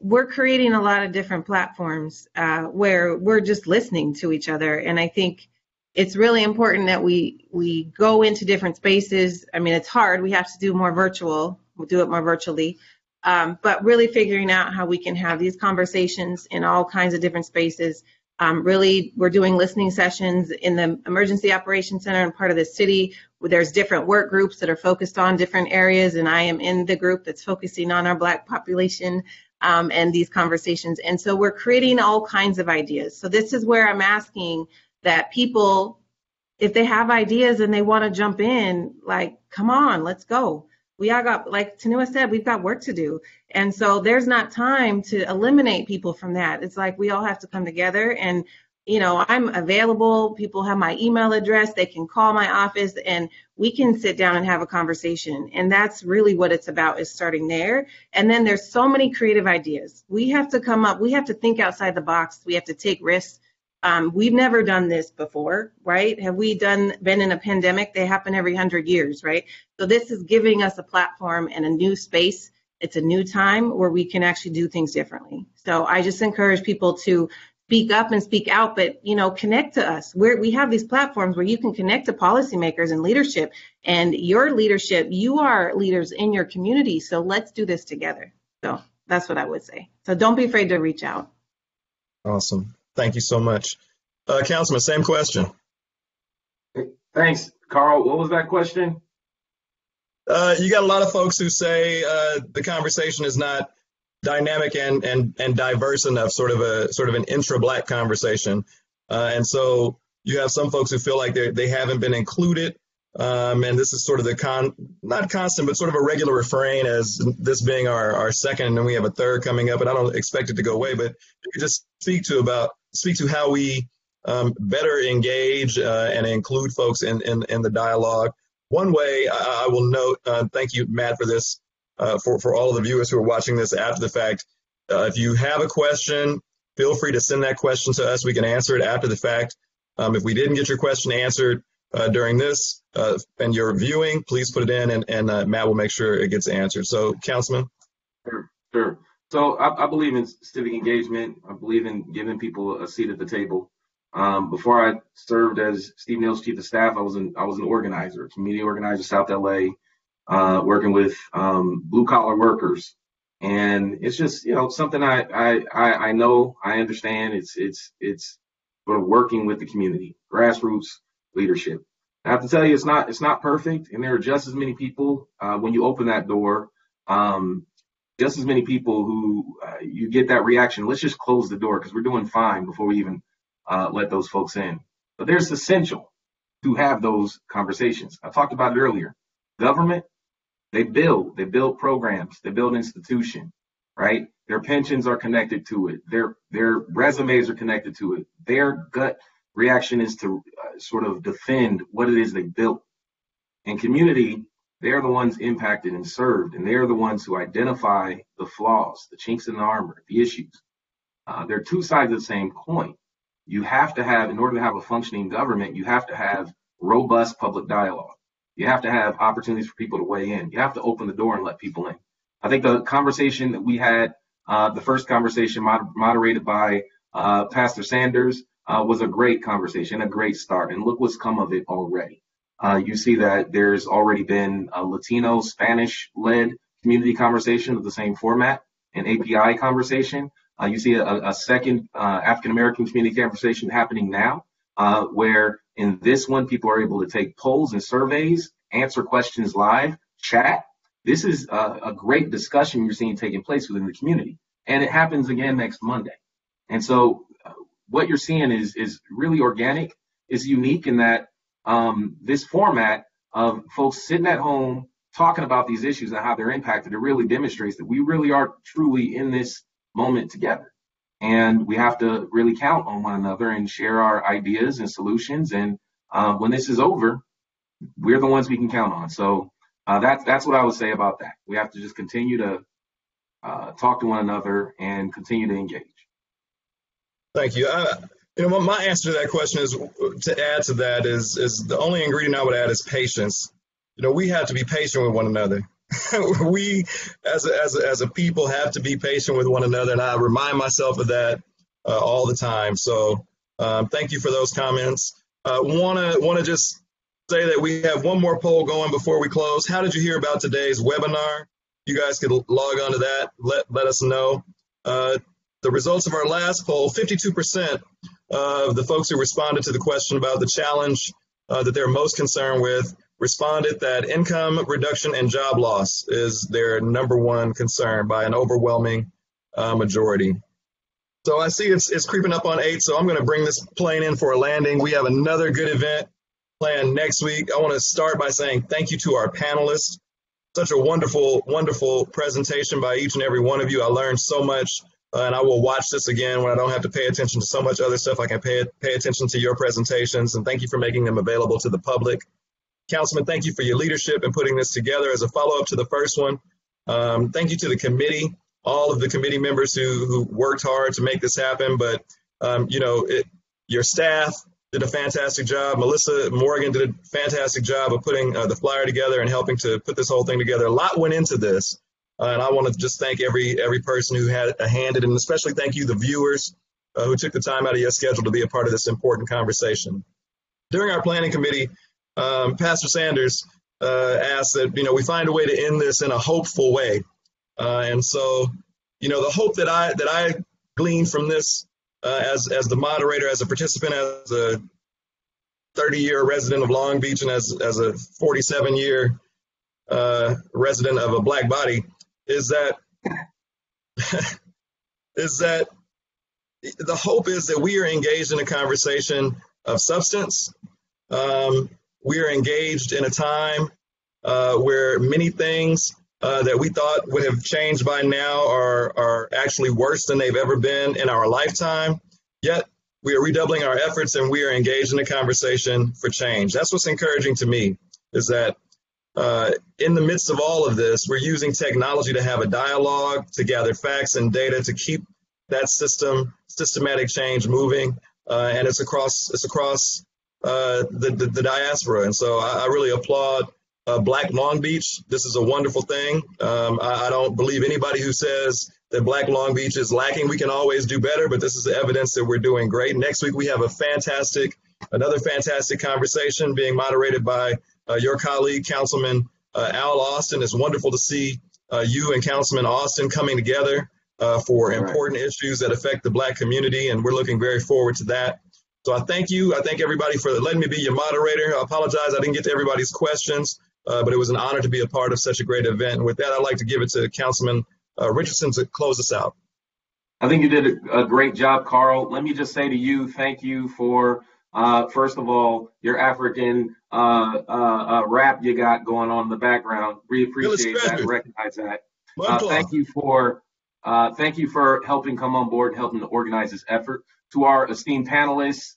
we're creating a lot of different platforms where we're just listening to each other. And I think it's really important that we go into different spaces. I mean, it's hard. We have to do more virtual. We'll do it more virtually. But really figuring out how we can have these conversations in all kinds of different spaces. Really, we're doing listening sessions in the Emergency Operations Center and part of the city where there's different work groups that are focused on different areas. And I am in the group that's focusing on our Black population and these conversations. And so we're creating all kinds of ideas. So this is where I'm asking that people, if they have ideas and they want to jump in, like, come on, let's go. We all got, like Tanua said, we've got work to do. And so there's not time to eliminate people from that. It's like we all have to come together and, I'm available. People have my email address. They can call my office and we can sit down and have a conversation. And that's really what it's about, is starting there. And then there's so many creative ideas. We have to come up. We have to think outside the box. We have to take risks. We've never done this before, right? Have we been in a pandemic? They happen every 100 years, right? So this is giving us a platform and a new space. It's a new time where we can actually do things differently. So I just encourage people to speak up and speak out, but, connect to us. We have these platforms where you can connect to policymakers and leadership, and your leadership, you are leaders in your community. So let's do this together. So that's what I would say. So don't be afraid to reach out. Awesome. Thank you so much. Councilman, same question. Thanks, Carl. What was that question? You got a lot of folks who say the conversation is not dynamic and diverse enough, sort of an intra-Black conversation. And so you have some folks who feel like they haven't been included. And this is sort of not constant, but sort of a regular refrain, as this being our second, and then we have a third coming up, and I don't expect it to go away, but you could just speak to how we better engage and include folks in the dialogue. One way I will note, thank you, Matt, for this, for all of the viewers who are watching this after the fact. If you have a question, feel free to send that question to us. We can answer it after the fact. If we didn't get your question answered during this and you're viewing, please put it in, and Matt will make sure it gets answered. So, Councilman? Sure. So I believe in civic engagement. I believe in giving people a seat at the table. Before I served as Steve Neal's chief of staff, I was an organizer, community organizer, South LA, working with blue collar workers. And it's just, something I know, I understand. It's sort of working with the community, grassroots leadership. I have to tell you, it's not perfect, and there are just as many people when you open that door just as many people who you get that reaction, let's just close the door because we're doing fine before we even let those folks in. But there's essential to have those conversations. I talked about it earlier. Government, they build programs, they build institution, right? Their pensions are connected to it. Their resumes are connected to it. Their gut reaction is to sort of defend what it is they built. In community, they're the ones impacted and served, and they're the ones who identify the flaws, the chinks in the armor, the issues. They're two sides of the same coin. You have to have, in order to have a functioning government, you have to have robust public dialogue. You have to have opportunities for people to weigh in. You have to open the door and let people in. I think the conversation that we had, the first conversation moderated by Pastor Sanders, was a great conversation, a great start. And look what's come of it already. You see that there's already been a Latino, Spanish-led community conversation of the same format, an API conversation. You see a second African-American community conversation happening now, where in this one, people are able to take polls and surveys, answer questions live, chat. This is a great discussion you're seeing taking place within the community. And it happens again next Monday. And so what you're seeing is really organic, is unique in that this format of folks sitting at home talking about these issues and how they're impacted, it really demonstrates that we really are truly in this moment together. And we have to really count on one another and share our ideas and solutions. And when this is over, we're the ones we can count on. So that's what I would say about that. We have to just continue to talk to one another and continue to engage. Thank you. My answer to that question is, to add to that is the only ingredient I would add is patience. We have to be patient with one another. We, as a people, have to be patient with one another, and I remind myself of that all the time. So, thank you for those comments. Want to just say that we have one more poll going before we close. How did you hear about today's webinar? You guys could log on to that. Let us know. The results of our last poll: 52% of the folks who responded to the question about the challenge that they're most concerned with responded that income reduction and job loss is their number one concern by an overwhelming majority. So I see it's creeping up on 8, so I'm going to bring this plane in for a landing. We have another good event planned next week. I want to start by saying thank you to our panelists. Such a wonderful, wonderful presentation by each and every one of you. I learned so much, and I will watch this again when I don't have to pay attention to so much other stuff. I can pay attention to your presentations, and thank you for making them available to the public. Councilman, thank you for your leadership in putting this together as a follow-up to the first one. Thank you to the committee, all of the committee members who worked hard to make this happen. But, your staff did a fantastic job. Melissa Morgan did a fantastic job of putting the flyer together and helping to put this whole thing together. A lot went into this. And I want to just thank every person who had a hand in it, and especially thank you, the viewers, who took the time out of your schedule to be a part of this important conversation. During our planning committee, Pastor Sanders asked that, we find a way to end this in a hopeful way. And so, the hope that I gleaned from this as the moderator, as a participant, as a 30-year resident of Long Beach, and as a 47-year resident of a Black body, is that the hope is that we are engaged in a conversation of substance. We are engaged in a time where many things that we thought would have changed by now are actually worse than they've ever been in our lifetime. Yet we are redoubling our efforts and we are engaged in a conversation for change. That's what's encouraging to me, is that in the midst of all of this, we're using technology to have a dialogue, to gather facts and data, to keep that systematic change moving, and it's across the diaspora. And so I really applaud Black Long Beach. This is a wonderful thing. I don't believe anybody who says that Black Long Beach is lacking. We can always do better, but this is the evidence that we're doing great. Next week, we have another fantastic conversation being moderated by your colleague, Councilman Al Austin. It's wonderful to see you and Councilman Austin coming together for important issues that affect the Black community, and we're looking very forward to that. So I thank you. I thank everybody for letting me be your moderator. I apologize I didn't get to everybody's questions, but it was an honor to be a part of such a great event. And with that, I'd like to give it to Councilman Richardson to close us out. I think you did a great job, Carl. Let me just say to you, thank you for, first of all, your African rap you got going on in the background. We appreciate that and recognize that. Thank you for helping come on board and helping to organize this effort. To our esteemed panelists,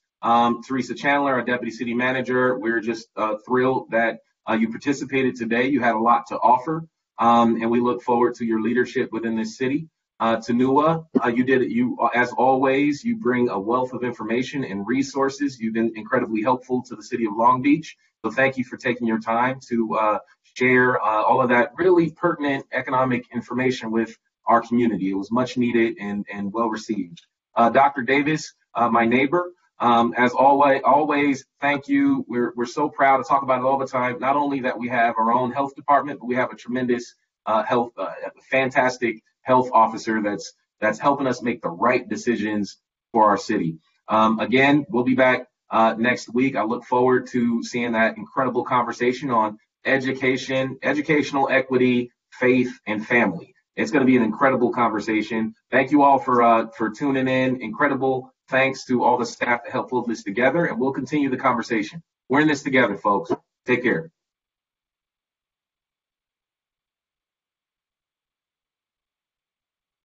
Teresa Chandler, our Deputy City Manager, we're just thrilled that you participated today. You had a lot to offer, and we look forward to your leadership within this city. Tanua, you as always, you bring a wealth of information and resources. You've been incredibly helpful to the city of Long Beach. So thank you for taking your time to share all of that really pertinent economic information with our community. It was much needed and well received. Dr. Davis, my neighbor, as always, thank you. We're so proud to talk about it all the time. Not only that we have our own health department, but we have a tremendous fantastic health officer that's helping us make the right decisions for our city. Again, we'll be back next week. I look forward to seeing that incredible conversation on education, educational equity, faith, and family. It's going to be an incredible conversation. Thank you all for tuning in. Incredible thanks to all the staff that helped pull this together, and we'll continue the conversation. We're in this together, folks. Take care.